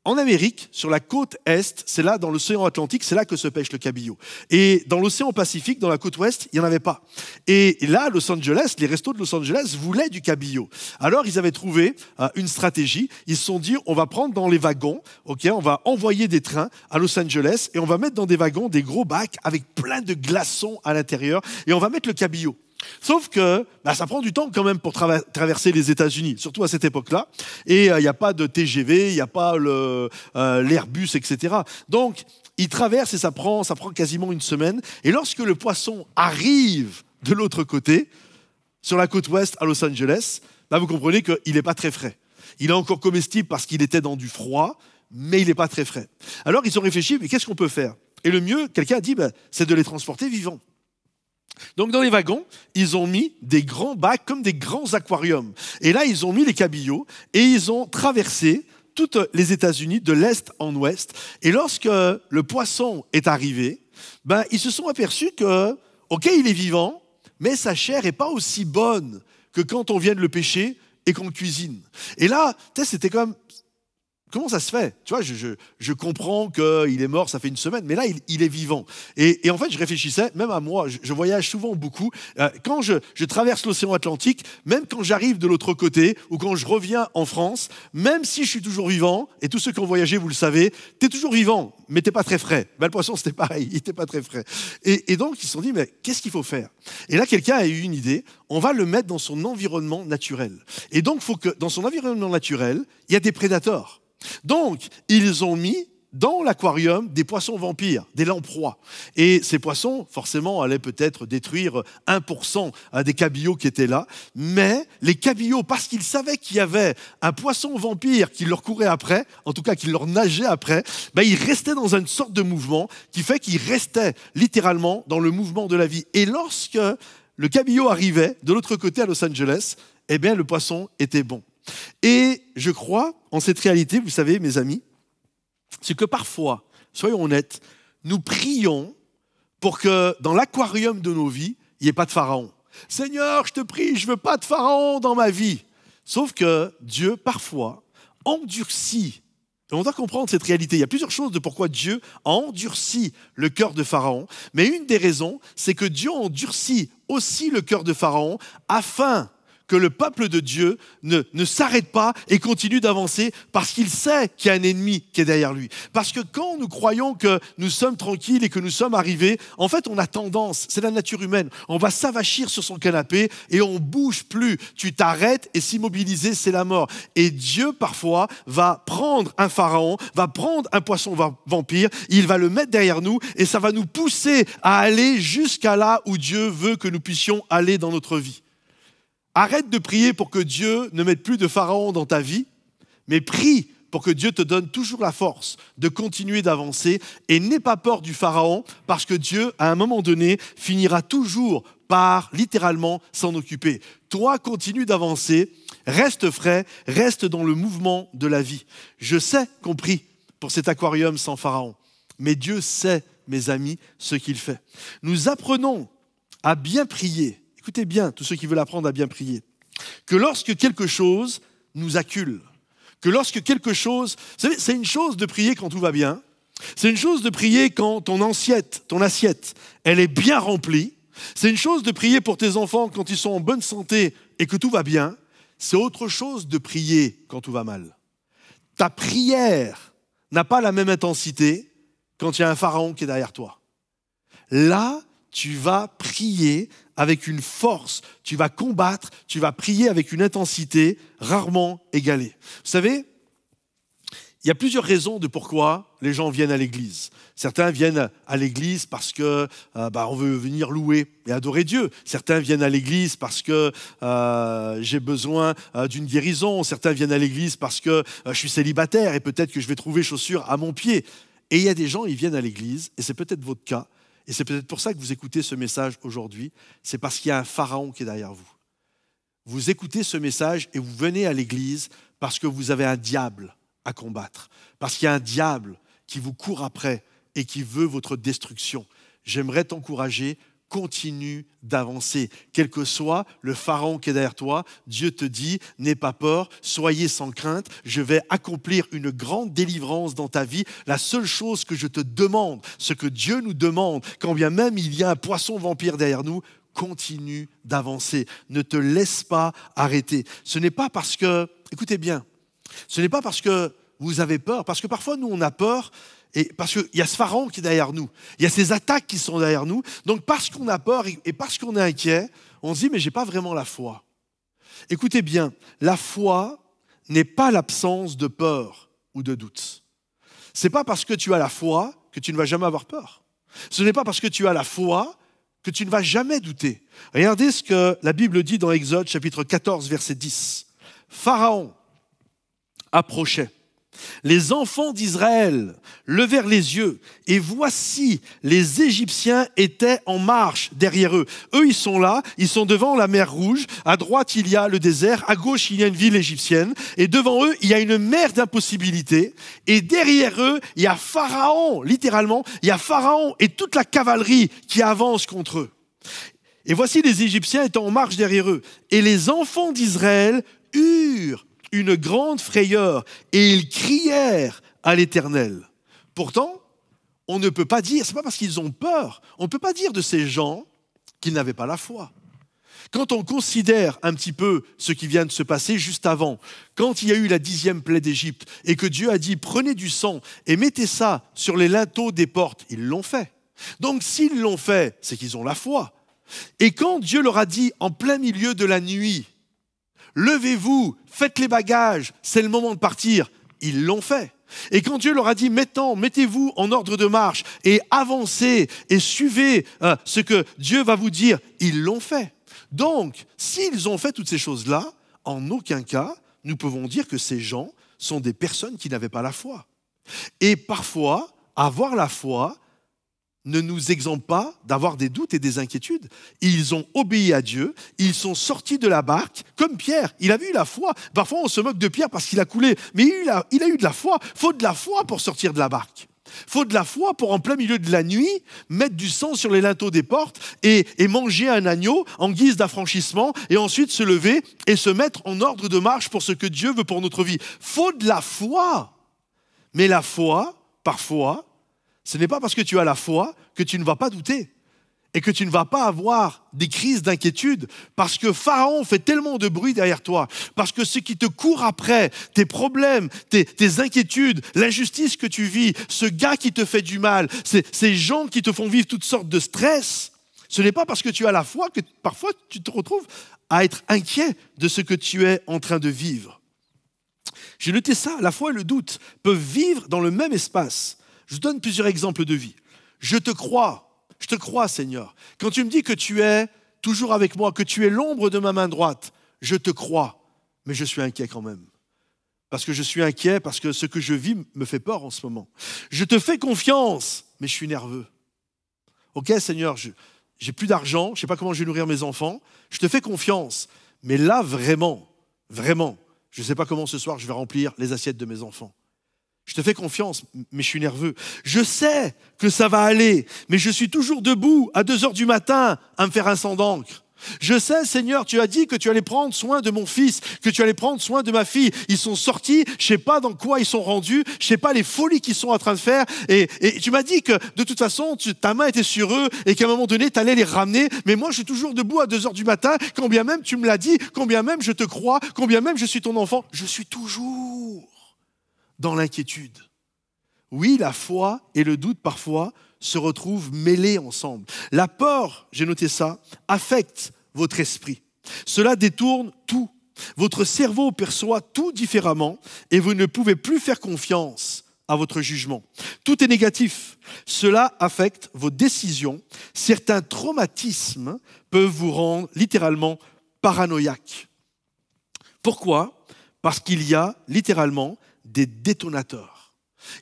en Amérique, sur la côte Est, c'est là, dans l'océan Atlantique, c'est là que se pêche le cabillaud. Et dans l'océan Pacifique, dans la côte Ouest, il n'y en avait pas. Et là, à Los Angeles, les restos de Los Angeles voulaient du cabillaud. Alors, ils avaient trouvé une stratégie. Ils se sont dit, on va prendre dans les wagons, on va envoyer des trains à Los Angeles et on va mettre dans des wagons des gros bacs avec plein de glaçons à l'intérieur et on va mettre le cabillaud. Sauf que ça prend du temps quand même pour traverser les États-Unis, surtout à cette époque-là. Et il n'y a pas de TGV, il n'y a pas l'Airbus, etc. Donc, il traverse et ça prend quasiment une semaine. Et lorsque le poisson arrive de l'autre côté, sur la côte ouest à Los Angeles, vous comprenez qu'il n'est pas très frais. Il est encore comestible parce qu'il était dans du froid, mais il n'est pas très frais. Alors, ils ont réfléchi, mais qu'est-ce qu'on peut faire? Et le mieux, quelqu'un a dit, c'est de les transporter vivants. Donc dans les wagons, ils ont mis des grands bacs comme des grands aquariums. Et là, ils ont mis les cabillauds et ils ont traversé toutes les États-Unis de l'Est en Ouest. Et lorsque le poisson est arrivé, ils se sont aperçus que, ok, il est vivant, mais sa chair n'est pas aussi bonne que quand on vient de le pêcher et qu'on le cuisine. Et là, c'était comme... comment ça se fait? Tu vois, je comprends qu'il est mort, ça fait une semaine, mais là, il est vivant. Et en fait, je réfléchissais, même à moi, je voyage souvent beaucoup. Quand je traverse l'océan Atlantique, même quand j'arrive de l'autre côté, ou quand je reviens en France, même si je suis toujours vivant, et tous ceux qui ont voyagé, vous le savez, tu es toujours vivant, mais tu n'es pas très frais. Ben, le poisson, c'était pareil, il n'était pas très frais. Et donc, ils se sont dit, mais qu'est-ce qu'il faut faire? Et là, quelqu'un a eu une idée, on va le mettre dans son environnement naturel. Et donc, il faut que dans son environnement naturel, il y a des prédateurs. Donc, ils ont mis dans l'aquarium des poissons vampires, des lamproies. Et ces poissons, forcément, allaient peut-être détruire 1% des cabillots qui étaient là. Mais les cabillots, parce qu'ils savaient qu'il y avait un poisson vampire qui leur courait après, en tout cas qui leur nageait après, ben, ils restaient dans une sorte de mouvement qui fait qu'ils restaient littéralement dans le mouvement de la vie. Et lorsque le cabillaud arrivait de l'autre côté à Los Angeles, eh bien, le poisson était bon. Et je crois en cette réalité, vous savez, mes amis, c'est que parfois, soyons honnêtes, nous prions pour que dans l'aquarium de nos vies, il n'y ait pas de pharaon. Seigneur, je te prie, je ne veux pas de pharaon dans ma vie. Sauf que Dieu, parfois, endurcit. Et on doit comprendre cette réalité. Il y a plusieurs choses de pourquoi Dieu a endurci le cœur de Pharaon. Mais une des raisons, c'est que Dieu endurcit aussi le cœur de Pharaon afin que le peuple de Dieu ne s'arrête pas et continue d'avancer parce qu'il sait qu'il y a un ennemi qui est derrière lui. Parce que quand nous croyons que nous sommes tranquilles et que nous sommes arrivés, en fait, on a tendance, c'est la nature humaine, on va s'avachir sur son canapé et on ne bouge plus. Tu t'arrêtes et s'immobiliser, c'est la mort. Et Dieu, parfois, va prendre un pharaon, va prendre un poisson vampire, il va le mettre derrière nous et ça va nous pousser à aller jusqu'à là où Dieu veut que nous puissions aller dans notre vie. Arrête de prier pour que Dieu ne mette plus de pharaon dans ta vie, mais prie pour que Dieu te donne toujours la force de continuer d'avancer et n'aie pas peur du pharaon parce que Dieu, à un moment donné, finira toujours par littéralement s'en occuper. Toi, continue d'avancer, reste frais, reste dans le mouvement de la vie. Je sais qu'on prie pour cet aquarium sans pharaon, mais Dieu sait, mes amis, ce qu'il fait. Nous apprenons à bien prier. Écoutez bien, tous ceux qui veulent apprendre à bien prier, que lorsque quelque chose nous accule, que lorsque quelque chose... Vous savez, c'est une chose de prier quand tout va bien, c'est une chose de prier quand ton assiette, elle est bien remplie, c'est une chose de prier pour tes enfants quand ils sont en bonne santé et que tout va bien, c'est autre chose de prier quand tout va mal. Ta prière n'a pas la même intensité quand il y a un pharaon qui est derrière toi. Là, tu vas prier avec une force, tu vas combattre, tu vas prier avec une intensité rarement égalée. Vous savez, il y a plusieurs raisons de pourquoi les gens viennent à l'église. Certains viennent à l'église parce que on veut venir louer et adorer Dieu. Certains viennent à l'église parce que j'ai besoin d'une guérison. Certains viennent à l'église parce que je suis célibataire et peut-être que je vais trouver chaussures à mon pied. Et il y a des gens, ils viennent à l'église, et c'est peut-être votre cas, et c'est peut-être pour ça que vous écoutez ce message aujourd'hui, c'est parce qu'il y a un pharaon qui est derrière vous. Vous écoutez ce message et vous venez à l'église parce que vous avez un diable à combattre, parce qu'il y a un diable qui vous court après et qui veut votre destruction. J'aimerais t'encourager, continue d'avancer. Quel que soit le pharaon qui est derrière toi, Dieu te dit, n'aie pas peur, soyez sans crainte, je vais accomplir une grande délivrance dans ta vie. La seule chose que je te demande, ce que Dieu nous demande, quand bien même il y a un poisson vampire derrière nous, continue d'avancer. Ne te laisse pas arrêter. Ce n'est pas parce que, écoutez bien, ce n'est pas parce que vous avez peur, parce que parfois nous on a peur, et parce qu'il y a ce pharaon qui est derrière nous, il y a ces attaques qui sont derrière nous, donc parce qu'on a peur et parce qu'on est inquiet, on se dit mais je n'ai pas vraiment la foi. Écoutez bien, la foi n'est pas l'absence de peur ou de doute. Ce n'est pas parce que tu as la foi que tu ne vas jamais avoir peur. Ce n'est pas parce que tu as la foi que tu ne vas jamais douter. Regardez ce que la Bible dit dans Exode chapitre 14 verset 10. Pharaon approchait. Les enfants d'Israël levèrent les yeux et voici, les Égyptiens étaient en marche derrière eux. Eux, ils sont là, ils sont devant la mer Rouge. À droite, il y a le désert. À gauche, il y a une ville égyptienne. Et devant eux, il y a une mer d'impossibilité. Et derrière eux, il y a Pharaon, littéralement, il y a Pharaon et toute la cavalerie qui avance contre eux. Et voici les Égyptiens étant en marche derrière eux. Et les enfants d'Israël eurent une grande frayeur et ils crièrent à l'Éternel. Pourtant, on ne peut pas dire, c'est pas parce qu'ils ont peur, on ne peut pas dire de ces gens qu'ils n'avaient pas la foi. Quand on considère un petit peu ce qui vient de se passer juste avant, quand il y a eu la 10e plaie d'Égypte et que Dieu a dit « prenez du sang et mettez ça sur les linteaux des portes », ils l'ont fait. Donc s'ils l'ont fait, c'est qu'ils ont la foi. Et quand Dieu leur a dit en plein milieu de la nuit « levez-vous, faites les bagages, c'est le moment de partir », ils l'ont fait. Et quand Dieu leur a dit « mettez-vous en ordre de marche et avancez et suivez ce que Dieu va vous dire », ils l'ont fait. Donc, s'ils ont fait toutes ces choses-là, en aucun cas, nous pouvons dire que ces gens sont des personnes qui n'avaient pas la foi. Et parfois, avoir la foi ne nous exempte pas d'avoir des doutes et des inquiétudes. Ils ont obéi à Dieu, ils sont sortis de la barque, comme Pierre. Il avait eu la foi. Parfois, on se moque de Pierre parce qu'il a coulé, mais il a eu de la foi. Il faut de la foi pour sortir de la barque. Il faut de la foi pour, en plein milieu de la nuit, mettre du sang sur les linteaux des portes et manger un agneau en guise d'affranchissement et ensuite se lever et se mettre en ordre de marche pour ce que Dieu veut pour notre vie. Il faut de la foi. Mais la foi, parfois, ce n'est pas parce que tu as la foi que tu ne vas pas douter et que tu ne vas pas avoir des crises d'inquiétude parce que Pharaon fait tellement de bruit derrière toi, parce que ce qui te court après, tes problèmes, tes inquiétudes, l'injustice que tu vis, ce gars qui te fait du mal, ces gens qui te font vivre toutes sortes de stress, ce n'est pas parce que tu as la foi que parfois tu te retrouves à être inquiet de ce que tu es en train de vivre. J'ai noté ça, la foi et le doute peuvent vivre dans le même espace. Je donne plusieurs exemples de vie. Je te crois, Seigneur. Quand tu me dis que tu es toujours avec moi, que tu es l'ombre de ma main droite, je te crois, mais je suis inquiet quand même. Parce que je suis inquiet, parce que ce que je vis me fait peur en ce moment. Je te fais confiance, mais je suis nerveux. Ok, Seigneur, j'ai plus d'argent, je ne sais pas comment je vais nourrir mes enfants, je te fais confiance, mais là, vraiment, je ne sais pas comment ce soir je vais remplir les assiettes de mes enfants. Je te fais confiance, mais je suis nerveux. Je sais que ça va aller, mais je suis toujours debout à 2h du matin à me faire un sang d'encre. Je sais, Seigneur, tu as dit que tu allais prendre soin de mon fils, que tu allais prendre soin de ma fille. Ils sont sortis, je ne sais pas dans quoi ils sont rendus, je ne sais pas les folies qu'ils sont en train de faire. Et tu m'as dit que de toute façon, ta main était sur eux et qu'à un moment donné, tu allais les ramener. Mais moi, je suis toujours debout à 2h du matin, quand bien même tu me l'as dit, quand bien même je te crois, quand bien même je suis ton enfant. Je suis toujours dans l'inquiétude. Oui, la foi et le doute parfois se retrouvent mêlés ensemble. La peur, j'ai noté ça, affecte votre esprit. Cela détourne tout. Votre cerveau perçoit tout différemment et vous ne pouvez plus faire confiance à votre jugement. Tout est négatif. Cela affecte vos décisions. Certains traumatismes peuvent vous rendre littéralement paranoïaque. Pourquoi ? Parce qu'il y a littéralement des détonateurs.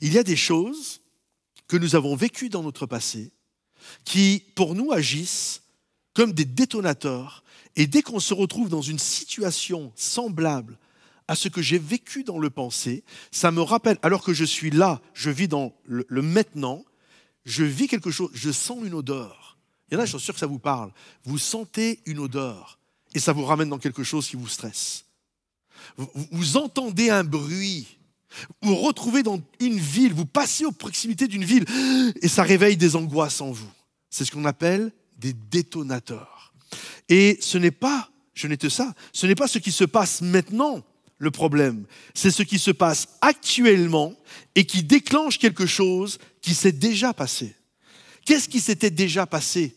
Il y a des choses que nous avons vécues dans notre passé qui, pour nous, agissent comme des détonateurs. Et dès qu'on se retrouve dans une situation semblable à ce que j'ai vécu dans le passé, ça me rappelle, alors que je suis là, je vis dans le maintenant, je vis quelque chose, je sens une odeur. Il y en a, je suis sûr que ça vous parle. Vous sentez une odeur et ça vous ramène dans quelque chose qui vous stresse. Vous entendez un bruit. Vous vous retrouvez dans une ville, vous passez aux proximités d'une ville et ça réveille des angoisses en vous. C'est ce qu'on appelle des détonateurs. Et ce n'est pas ce qui se passe maintenant le problème. C'est ce qui se passe actuellement et qui déclenche quelque chose qui s'est déjà passé. Qu'est-ce qui s'était déjà passé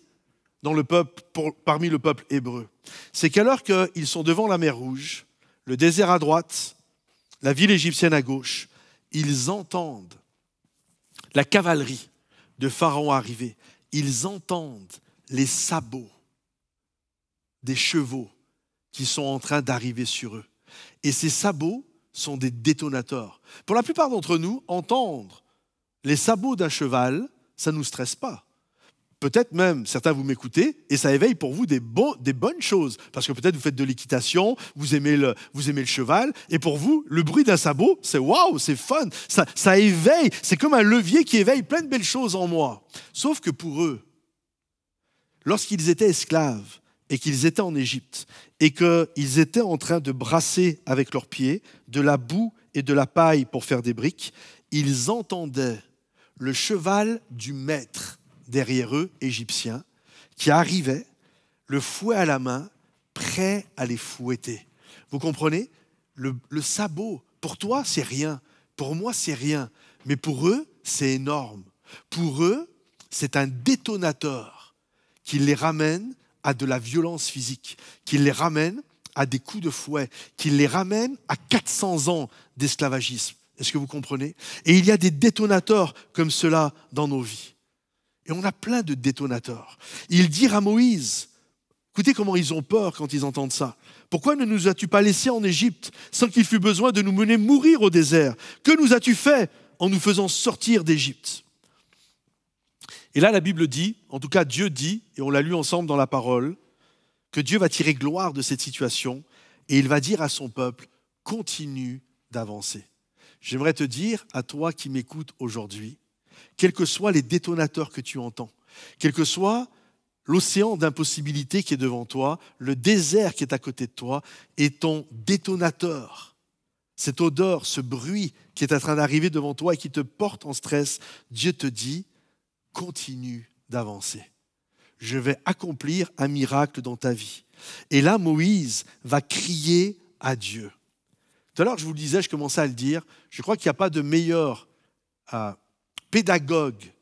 dans le peuple, parmi le peuple hébreu? C'est qu'alors qu'ils sont devant la mer Rouge, le désert à droite, la ville égyptienne à gauche, ils entendent la cavalerie de Pharaon arriver. Ils entendent les sabots des chevaux qui sont en train d'arriver sur eux. Et ces sabots sont des détonateurs. Pour la plupart d'entre nous, entendre les sabots d'un cheval, ça ne nous stresse pas. Peut-être même, certains vous m'écoutez, et ça éveille pour vous des bonnes choses. Parce que peut-être vous faites de l'équitation, vous aimez le cheval, et pour vous, le bruit d'un sabot, c'est waouh, c'est fun, ça éveille, c'est comme un levier qui éveille plein de belles choses en moi. Sauf que pour eux, lorsqu'ils étaient esclaves et qu'ils étaient en Égypte et qu'ils étaient en train de brasser avec leurs pieds de la boue et de la paille pour faire des briques, ils entendaient le cheval du maître derrière eux, égyptien, qui arrivait, le fouet à la main, prêt à les fouetter. Vous comprenez ? Le sabot, pour toi, c'est rien. Pour moi, c'est rien. Mais pour eux, c'est énorme. Pour eux, c'est un détonateur qui les ramène à de la violence physique, qui les ramène à des coups de fouet, qui les ramène à 400 ans d'esclavagisme. Est-ce que vous comprenez ? Et il y a des détonateurs comme cela dans nos vies. Et on a plein de détonateurs. Ils dirent à Moïse, écoutez comment ils ont peur quand ils entendent ça. Pourquoi ne nous as-tu pas laissés en Égypte sans qu'il fût besoin de nous mener mourir au désert ? Que nous as-tu fait en nous faisant sortir d'Égypte ? Et là, la Bible dit, en tout cas Dieu dit, et on l'a lu ensemble dans la parole, que Dieu va tirer gloire de cette situation et il va dire à son peuple, continue d'avancer. J'aimerais te dire, à toi qui m'écoutes aujourd'hui, quels que soient les détonateurs que tu entends, quel que soit l'océan d'impossibilité qui est devant toi, le désert qui est à côté de toi, est ton détonateur. Cette odeur, ce bruit qui est en train d'arriver devant toi et qui te porte en stress, Dieu te dit, continue d'avancer. Je vais accomplir un miracle dans ta vie. Et là, Moïse va crier à Dieu. Tout à l'heure, je vous le disais, je commençais à le dire, je crois qu'il n'y a pas de meilleur pédagogue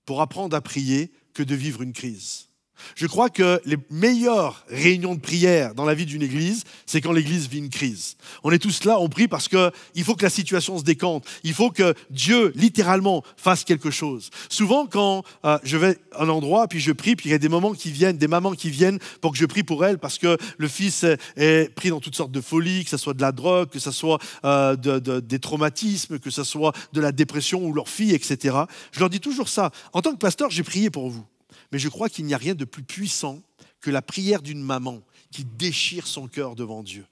pour apprendre à prier que de vivre une crise. Je crois que les meilleures réunions de prière dans la vie d'une église, c'est quand l'église vit une crise. On est tous là, on prie parce qu'il faut que la situation se décante. Il faut que Dieu, littéralement, fasse quelque chose. Souvent, quand je vais à un endroit, puis je prie, puis il y a des mamans qui viennent pour que je prie pour elles parce que le fils est pris dans toutes sortes de folies, que ce soit de la drogue, que ce soit des traumatismes, que ce soit de la dépression ou leur fille, etc. Je leur dis toujours ça. En tant que pasteur, j'ai prié pour vous. Mais je crois qu'il n'y a rien de plus puissant que la prière d'une maman qui déchire son cœur devant Dieu.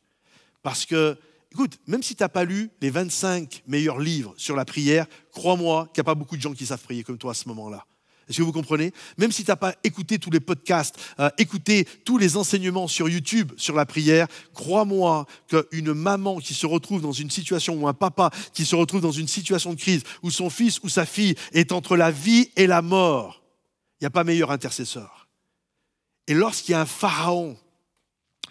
Parce que, écoute, même si tu n'as pas lu les 25 meilleurs livres sur la prière, crois-moi qu'il n'y a pas beaucoup de gens qui savent prier comme toi à ce moment-là. Est-ce que vous comprenez ? Même si tu n'as pas écouté tous les podcasts, écouté tous les enseignements sur YouTube sur la prière, crois-moi qu'une maman qui se retrouve dans une situation, ou un papa qui se retrouve dans une situation de crise, où son fils ou sa fille est entre la vie et la mort, il n'y a pas meilleur intercesseur. Et lorsqu'il y a un pharaon,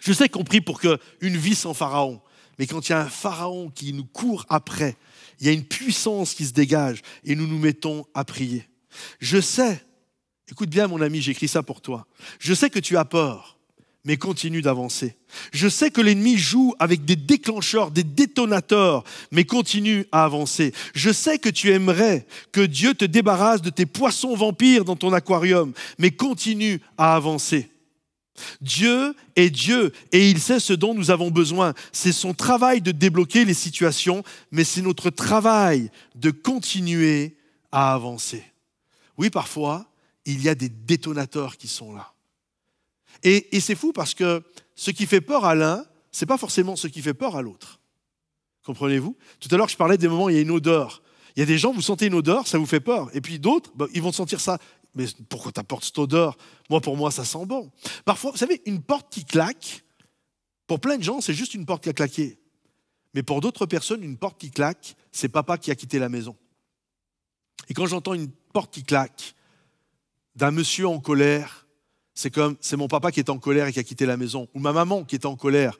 je sais qu'on prie pour qu'une vie sans pharaon, mais quand il y a un pharaon qui nous court après, il y a une puissance qui se dégage et nous nous mettons à prier. Je sais, écoute bien mon ami, j'écris ça pour toi. Je sais que tu as peur, mais continue d'avancer. Je sais que l'ennemi joue avec des déclencheurs, des détonateurs, mais continue à avancer. Je sais que tu aimerais que Dieu te débarrasse de tes poissons vampires dans ton aquarium, mais continue à avancer. Dieu est Dieu et il sait ce dont nous avons besoin. C'est son travail de débloquer les situations, mais c'est notre travail de continuer à avancer. Oui, parfois, il y a des détonateurs qui sont là. Et c'est fou parce que ce qui fait peur à l'un, ce n'est pas forcément ce qui fait peur à l'autre. Comprenez-vous ? Tout à l'heure, je parlais des moments où il y a une odeur. Il y a des gens, vous sentez une odeur, ça vous fait peur. Et puis d'autres, ils vont sentir ça. Mais pourquoi tu apportes cette odeur ? Pour moi, ça sent bon. Parfois, vous savez, une porte qui claque, pour plein de gens, c'est juste une porte qui a claqué. Mais pour d'autres personnes, une porte qui claque, c'est papa qui a quitté la maison. Et quand j'entends une porte qui claque, d'un monsieur en colère, c'est mon papa qui est en colère et qui a quitté la maison, ou ma maman qui est en colère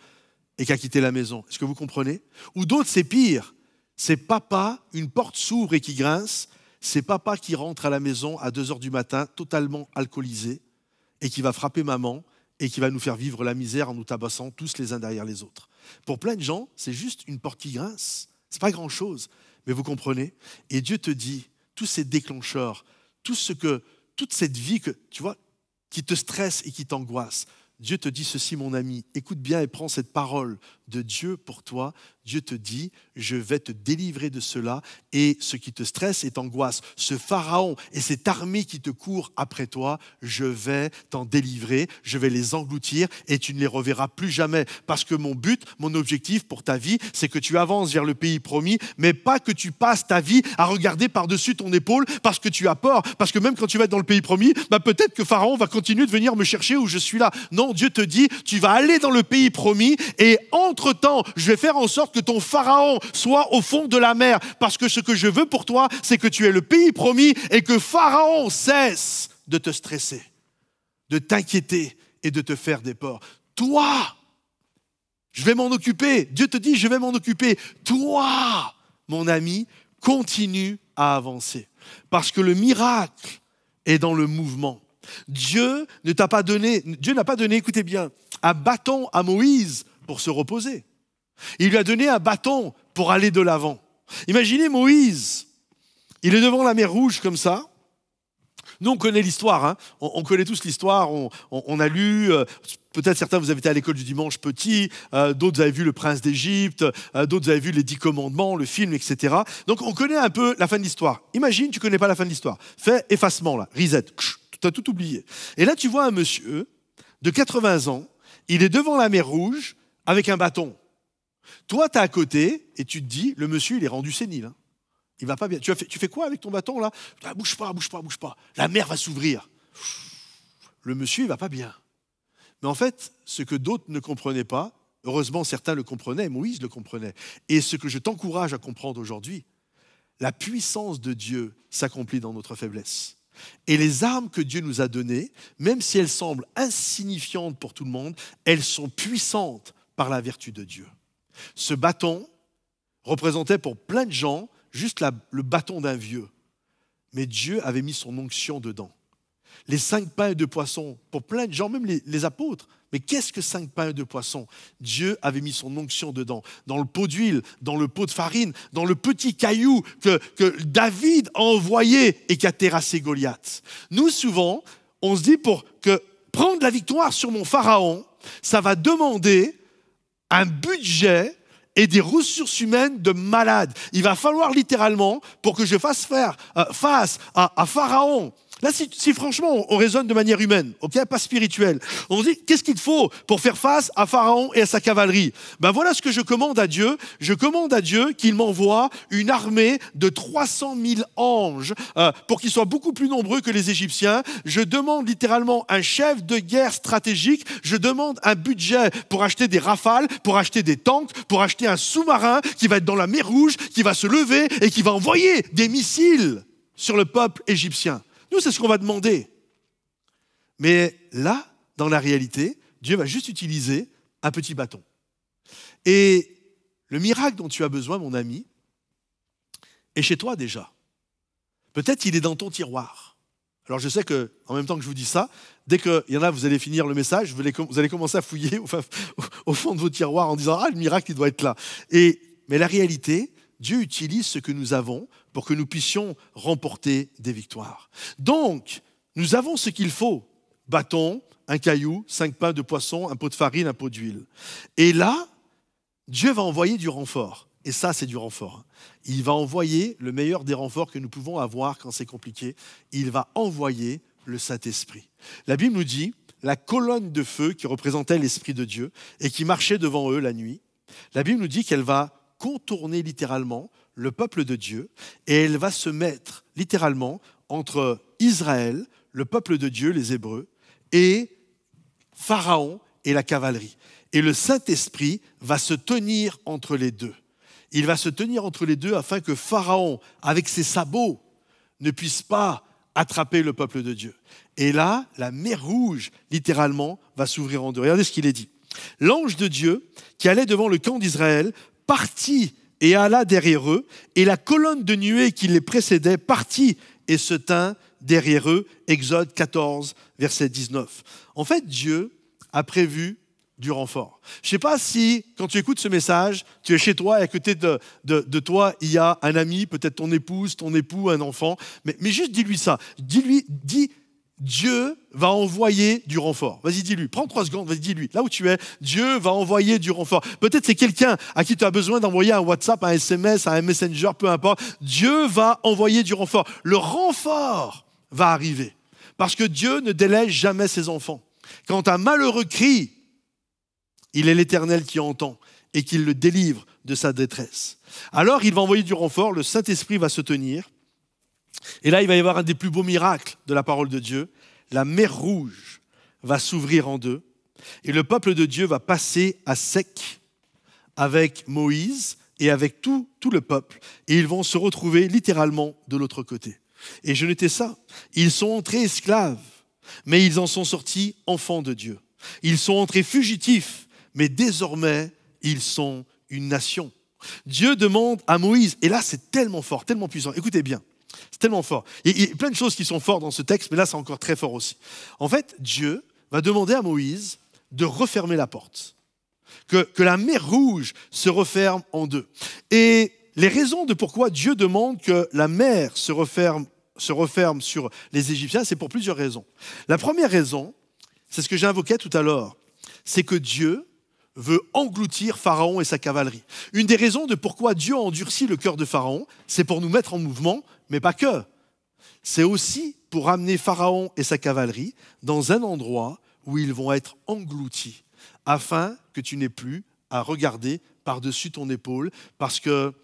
et qui a quitté la maison. Est-ce que vous comprenez ? Ou d'autres, c'est pire. C'est papa, une porte s'ouvre et qui grince, c'est papa qui rentre à la maison à 2h du matin, totalement alcoolisé, et qui va frapper maman et qui va nous faire vivre la misère en nous tabassant tous les uns derrière les autres. Pour plein de gens, c'est juste une porte qui grince. C'est pas grand-chose, mais vous comprenez ? Et Dieu te dit, tous ces déclencheurs, toute cette vie que, tu vois, qui te stresse et qui t'angoisse, Dieu te dit ceci, mon ami, écoute bien et prends cette parole de Dieu pour toi. Dieu te dit, je vais te délivrer de cela et ce qui te stresse et t'angoisse, ce pharaon et cette armée qui te court après toi, je vais t'en délivrer, je vais les engloutir et tu ne les reverras plus jamais. Parce que mon but, mon objectif pour ta vie, c'est que tu avances vers le pays promis, mais pas que tu passes ta vie à regarder par-dessus ton épaule parce que tu as peur. Parce que même quand tu vas être dans le pays promis, peut-être que pharaon va continuer de venir me chercher où je suis là. Non, maintenant, Dieu te dit, tu vas aller dans le pays promis et entre-temps, je vais faire en sorte que ton Pharaon soit au fond de la mer. Parce que ce que je veux pour toi, c'est que tu aies le pays promis et que Pharaon cesse de te stresser, de t'inquiéter et de te faire des peurs. Toi, je vais m'en occuper. Dieu te dit, je vais m'en occuper. Toi, mon ami, continue à avancer. Parce que le miracle est dans le mouvement. Dieu n'a pas donné, écoutez bien, un bâton à Moïse pour se reposer. Il lui a donné un bâton pour aller de l'avant. Imaginez Moïse, il est devant la mer Rouge comme ça. Nous, on connaît l'histoire, hein. On connaît tous l'histoire, on a lu, peut-être certains vous avez été à l'école du dimanche petit, d'autres vous avez vu Le Prince d'Égypte, d'autres vous avez vu Les 10 commandements, le film, etc. Donc on connaît un peu la fin de l'histoire. Imagine, tu ne connais pas la fin de l'histoire. Fais effacement, là, reset, tu as tout oublié. Et là, tu vois un monsieur de 80 ans, il est devant la mer Rouge avec un bâton. Toi, tu es à côté et tu te dis, le monsieur, il est rendu sénile, hein. Il va pas bien. Tu fais quoi avec ton bâton là? Ah, bouge pas. La mer va s'ouvrir. Le monsieur, il va pas bien. Mais en fait, ce que d'autres ne comprenaient pas, heureusement certains le comprenaient, Moïse le comprenait. Et ce que je t'encourage à comprendre aujourd'hui, la puissance de Dieu s'accomplit dans notre faiblesse. Et les armes que Dieu nous a données, même si elles semblent insignifiantes pour tout le monde, elles sont puissantes par la vertu de Dieu. Ce bâton représentait pour plein de gens juste le bâton d'un vieux. Mais Dieu avait mis son onction dedans. Les 5 pains et 2 poissons, pour plein de gens, même les apôtres, mais qu'est-ce que 5 pains et 2 poissons? Dieu avait mis son onction dedans, dans le pot d'huile, dans le pot de farine, dans le petit caillou que David a envoyé et qui a terrassé Goliath. Nous, souvent, on se dit pour que prendre la victoire sur mon Pharaon, ça va demander un budget et des ressources humaines de malades. Il va falloir littéralement, pour que je fasse face à Pharaon. Là, si franchement, on raisonne de manière humaine, okay, pas spirituelle, on se dit, qu'est-ce qu'il faut pour faire face à Pharaon et à sa cavalerie? Ben voilà ce que je commande à Dieu. Je commande à Dieu qu'il m'envoie une armée de 300 000 anges pour qu'ils soient beaucoup plus nombreux que les Égyptiens. Je demande littéralement un chef de guerre stratégique. Je demande un budget pour acheter des rafales, pour acheter des tanks, pour acheter un sous-marin qui va être dans la mer Rouge, qui va se lever et qui va envoyer des missiles sur le peuple égyptien. Nous, c'est ce qu'on va demander. Mais là, dans la réalité, Dieu va juste utiliser un petit bâton. Et le miracle dont tu as besoin, mon ami, est chez toi déjà. Peut-être il est dans ton tiroir. Alors je sais qu'en même temps que je vous dis ça, dès qu'il y en a, vous allez finir le message, vous allez commencer à fouiller au fond de vos tiroirs en disant « Ah, le miracle, il doit être là ». Mais la réalité, Dieu utilise ce que nous avons pour que nous puissions remporter des victoires. Donc, nous avons ce qu'il faut. Bâton, un caillou, 5 pains de poisson, un pot de farine, un pot d'huile. Et là, Dieu va envoyer du renfort. Et ça, c'est du renfort. Il va envoyer le meilleur des renforts que nous pouvons avoir quand c'est compliqué. Il va envoyer le Saint-Esprit. La Bible nous dit, la colonne de feu qui représentait l'Esprit de Dieu et qui marchait devant eux la nuit, la Bible nous dit qu'elle va contourner littéralement le peuple de Dieu et elle va se mettre littéralement entre Israël, le peuple de Dieu, les Hébreux, et Pharaon et la cavalerie. Et le Saint-Esprit va se tenir entre les deux. Il va se tenir entre les deux afin que Pharaon, avec ses sabots, ne puisse pas attraper le peuple de Dieu. Et là, la mer Rouge, littéralement, va s'ouvrir en deux. Regardez ce qu'il est dit. L'ange de Dieu, qui allait devant le camp d'Israël, partit et alla derrière eux, et la colonne de nuée qui les précédait partit et se tint derrière eux. Exode 14, verset 19. En fait, Dieu a prévu du renfort. Je ne sais pas si, quand tu écoutes ce message, tu es chez toi et à côté de toi, il y a un ami, peut-être ton épouse, ton époux, un enfant, mais juste dis-lui ça. Dis Dieu va envoyer du renfort. Vas-y, dis-lui. Prends 3 secondes, vas-y, dis-lui. Là où tu es, Dieu va envoyer du renfort. Peut-être c'est quelqu'un à qui tu as besoin d'envoyer un WhatsApp, un SMS, un Messenger, peu importe. Dieu va envoyer du renfort. Le renfort va arriver. Parce que Dieu ne délaisse jamais ses enfants. Quand un malheureux crie, il est l'Éternel qui entend et qui le délivre de sa détresse. Alors, il va envoyer du renfort, le Saint-Esprit va se tenir. Et là, il va y avoir un des plus beaux miracles de la parole de Dieu. La mer Rouge va s'ouvrir en deux. Et le peuple de Dieu va passer à sec avec Moïse et avec tout le peuple. Et ils vont se retrouver littéralement de l'autre côté. Et je notais ça. Ils sont entrés esclaves, mais ils en sont sortis enfants de Dieu. Ils sont entrés fugitifs, mais désormais, ils sont une nation. Dieu demande à Moïse, et là c'est tellement fort, tellement puissant, écoutez bien, c'est tellement fort. Il y a plein de choses qui sont fortes dans ce texte, mais là c'est encore très fort aussi. En fait, Dieu va demander à Moïse de refermer la porte, que la mer Rouge se referme en deux. Et les raisons de pourquoi Dieu demande que la mer se referme sur les Égyptiens, c'est pour plusieurs raisons. La première raison, c'est ce que j'invoquais tout à l'heure, c'est que Dieu veut engloutir Pharaon et sa cavalerie. Une des raisons de pourquoi Dieu a endurci le cœur de Pharaon, c'est pour nous mettre en mouvement, mais pas que. C'est aussi pour amener Pharaon et sa cavalerie dans un endroit où ils vont être engloutis, afin que tu n'aies plus à regarder par-dessus ton épaule, parce que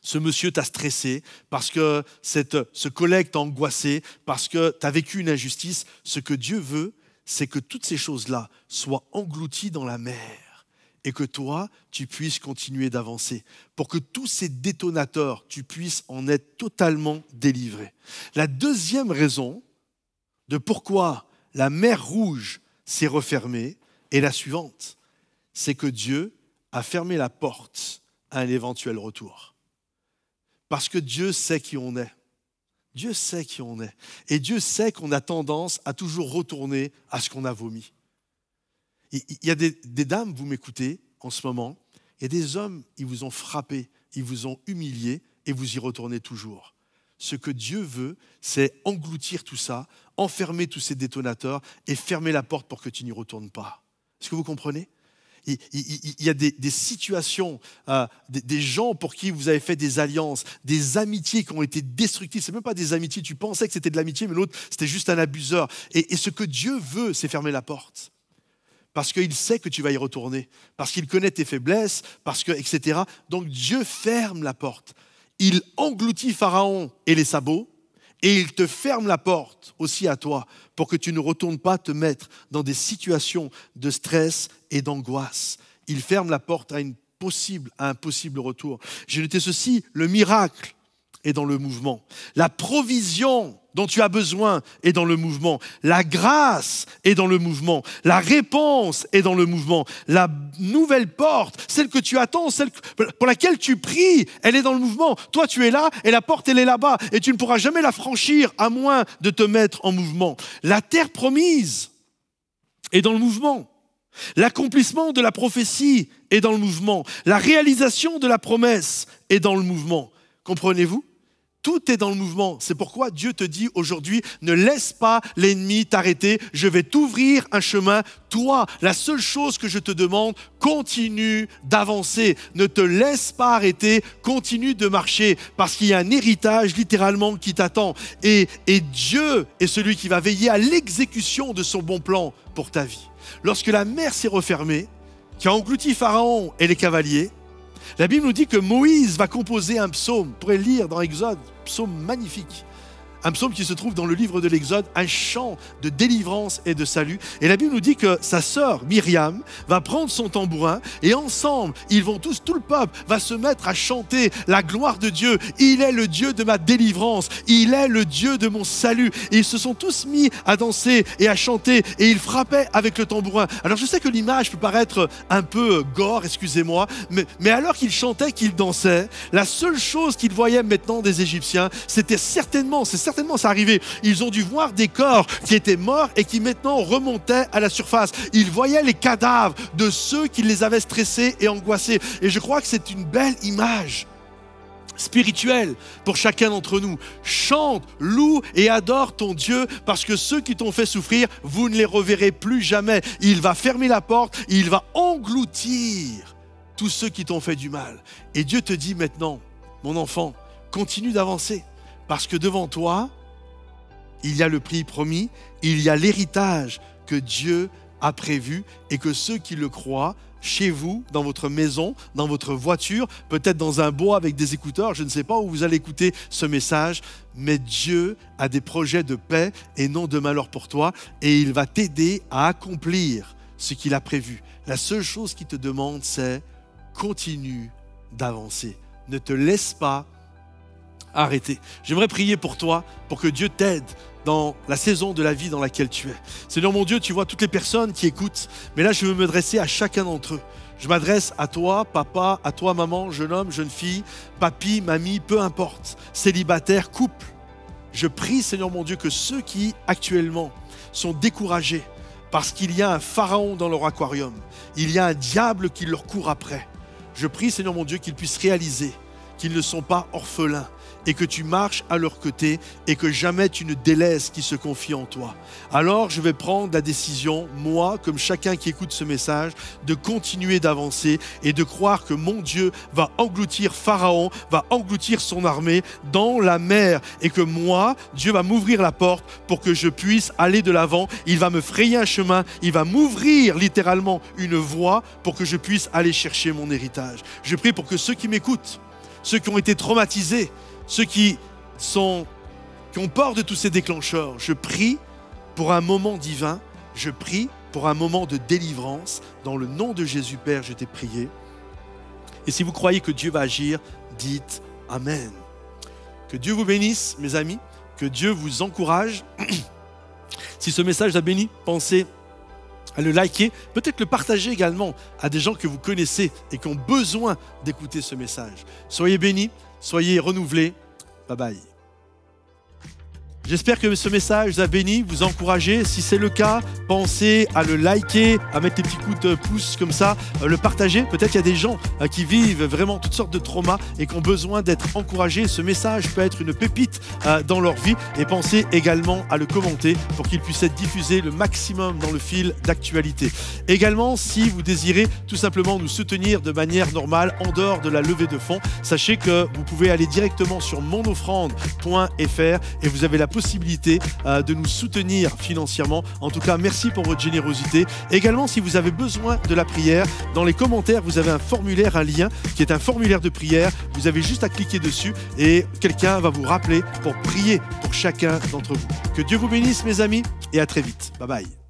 ce monsieur t'a stressé, parce que ce collègue t'a angoissé, parce que tu as vécu une injustice. Ce que Dieu veut, c'est que toutes ces choses-là soient englouties dans la mer et que toi, tu puisses continuer d'avancer pour que tous ces détonateurs, tu puisses en être totalement délivré. La deuxième raison de pourquoi la mer Rouge s'est refermée est la suivante. C'est que Dieu a fermé la porte à un éventuel retour. Parce que Dieu sait qui on est. Dieu sait qui on est. Et Dieu sait qu'on a tendance à toujours retourner à ce qu'on a vomi. Il y a des dames, vous m'écoutez en ce moment, et des hommes, ils vous ont frappé, ils vous ont humilié, et vous y retournez toujours. Ce que Dieu veut, c'est engloutir tout ça, enfermer tous ces détonateurs, et fermer la porte pour que tu n'y retournes pas. Est-ce que vous comprenez ? Il y a des situations, des gens pour qui vous avez fait des alliances, des amitiés qui ont été destructives. Ce n'est même pas des amitiés, tu pensais que c'était de l'amitié, mais l'autre, c'était juste un abuseur. Et ce que Dieu veut, c'est fermer la porte. Parce qu'il sait que tu vas y retourner, parce qu'il connaît tes faiblesses, etc. Donc Dieu ferme la porte. Il engloutit Pharaon et les sabots, et il te ferme la porte aussi à toi pour que tu ne retournes pas te mettre dans des situations de stress et d'angoisse. Il ferme la porte à un possible retour. J'ai noté ceci, le miracle est dans le mouvement. La provision dont tu as besoin est dans le mouvement. La grâce est dans le mouvement. La réponse est dans le mouvement. La nouvelle porte, celle que tu attends, celle pour laquelle tu pries, elle est dans le mouvement. Toi, tu es là et la porte, elle est là-bas. Et tu ne pourras jamais la franchir à moins de te mettre en mouvement. La terre promise est dans le mouvement. L'accomplissement de la prophétie est dans le mouvement. La réalisation de la promesse est dans le mouvement. Comprenez-vous ? Tout est dans le mouvement. C'est pourquoi Dieu te dit aujourd'hui, ne laisse pas l'ennemi t'arrêter. Je vais t'ouvrir un chemin. Toi, la seule chose que je te demande, continue d'avancer. Ne te laisse pas arrêter. Continue de marcher parce qu'il y a un héritage littéralement qui t'attend. Et Dieu est celui qui va veiller à l'exécution de son bon plan pour ta vie. Lorsque la mer s'est refermée, qui a englouti Pharaon et les cavaliers, la Bible nous dit que Moïse va composer un psaume. Vous pourrez le lire dans Exode, psaume magnifique. Un psaume qui se trouve dans le livre de l'Exode, un chant de délivrance et de salut. Et la Bible nous dit que sa sœur Myriam va prendre son tambourin et ensemble, ils vont tous, tout le peuple va se mettre à chanter la gloire de Dieu. Il est le Dieu de ma délivrance, il est le Dieu de mon salut. Et ils se sont tous mis à danser et à chanter et ils frappaient avec le tambourin. Alors je sais que l'image peut paraître un peu gore, excusez-moi, mais alors qu'ils chantaient, qu'ils dansaient, la seule chose qu'ils voyaient maintenant des Égyptiens, c'est certainement ça arrivait. Ils ont dû voir des corps qui étaient morts et qui maintenant remontaient à la surface. Ils voyaient les cadavres de ceux qui les avaient stressés et angoissés. Et je crois que c'est une belle image spirituelle pour chacun d'entre nous. Chante, loue et adore ton Dieu parce que ceux qui t'ont fait souffrir, vous ne les reverrez plus jamais. Il va fermer la porte, il va engloutir tous ceux qui t'ont fait du mal. Et Dieu te dit maintenant, mon enfant, continue d'avancer. Parce que devant toi, il y a le prix promis, il y a l'héritage que Dieu a prévu et que ceux qui le croient, chez vous, dans votre maison, dans votre voiture, peut-être dans un bois avec des écouteurs, je ne sais pas où vous allez écouter ce message, mais Dieu a des projets de paix et non de malheur pour toi et il va t'aider à accomplir ce qu'il a prévu. La seule chose qu'il te demande, c'est continue d'avancer. Ne te laisse pas arrêter. J'aimerais prier pour toi, pour que Dieu t'aide dans la saison de la vie dans laquelle tu es. Seigneur mon Dieu, tu vois toutes les personnes qui écoutent, mais là je veux me dresser à chacun d'entre eux. Je m'adresse à toi, papa, à toi, maman, jeune homme, jeune fille, papy, mamie, peu importe, célibataire, couple. Je prie, Seigneur mon Dieu, que ceux qui actuellement sont découragés parce qu'il y a un pharaon dans leur aquarium, il y a un diable qui leur court après. Je prie, Seigneur mon Dieu, qu'ils puissent réaliser qu'ils ne sont pas orphelins et que tu marches à leur côté et que jamais tu ne délaisses qui se confie en toi. Alors je vais prendre la décision, moi, comme chacun qui écoute ce message, de continuer d'avancer et de croire que mon Dieu va engloutir Pharaon, va engloutir son armée dans la mer et que moi, Dieu va m'ouvrir la porte pour que je puisse aller de l'avant. Il va me frayer un chemin, il va m'ouvrir littéralement une voie pour que je puisse aller chercher mon héritage. Je prie pour que ceux qui m'écoutent, ceux qui ont été traumatisés, ceux qui ont peur de tous ces déclencheurs, je prie pour un moment divin, je prie pour un moment de délivrance. Dans le nom de Jésus, Père, je t'ai prié. Et si vous croyez que Dieu va agir, dites Amen. Que Dieu vous bénisse, mes amis, que Dieu vous encourage. Si ce message a béni, pensez à le liker, peut-être le partager également à des gens que vous connaissez et qui ont besoin d'écouter ce message. Soyez bénis, soyez renouvelés. Bye bye. J'espère que ce message vous a béni, vous a encouragé. Si c'est le cas, pensez à le liker, à mettre des petits coups de pouce comme ça, le partager. Peut-être qu'il y a des gens qui vivent vraiment toutes sortes de traumas et qui ont besoin d'être encouragés. Ce message peut être une pépite dans leur vie. Et pensez également à le commenter pour qu'il puisse être diffusé le maximum dans le fil d'actualité. Également, si vous désirez tout simplement nous soutenir de manière normale en dehors de la levée de fonds, sachez que vous pouvez aller directement sur monoffrande.fr et vous avez la possibilité de nous soutenir financièrement. En tout cas, merci pour votre générosité. Également, si vous avez besoin de la prière, dans les commentaires, vous avez un formulaire, un lien qui est un formulaire de prière. Vous avez juste à cliquer dessus et quelqu'un va vous rappeler pour prier pour chacun d'entre vous. Que Dieu vous bénisse, mes amis, et à très vite. Bye bye.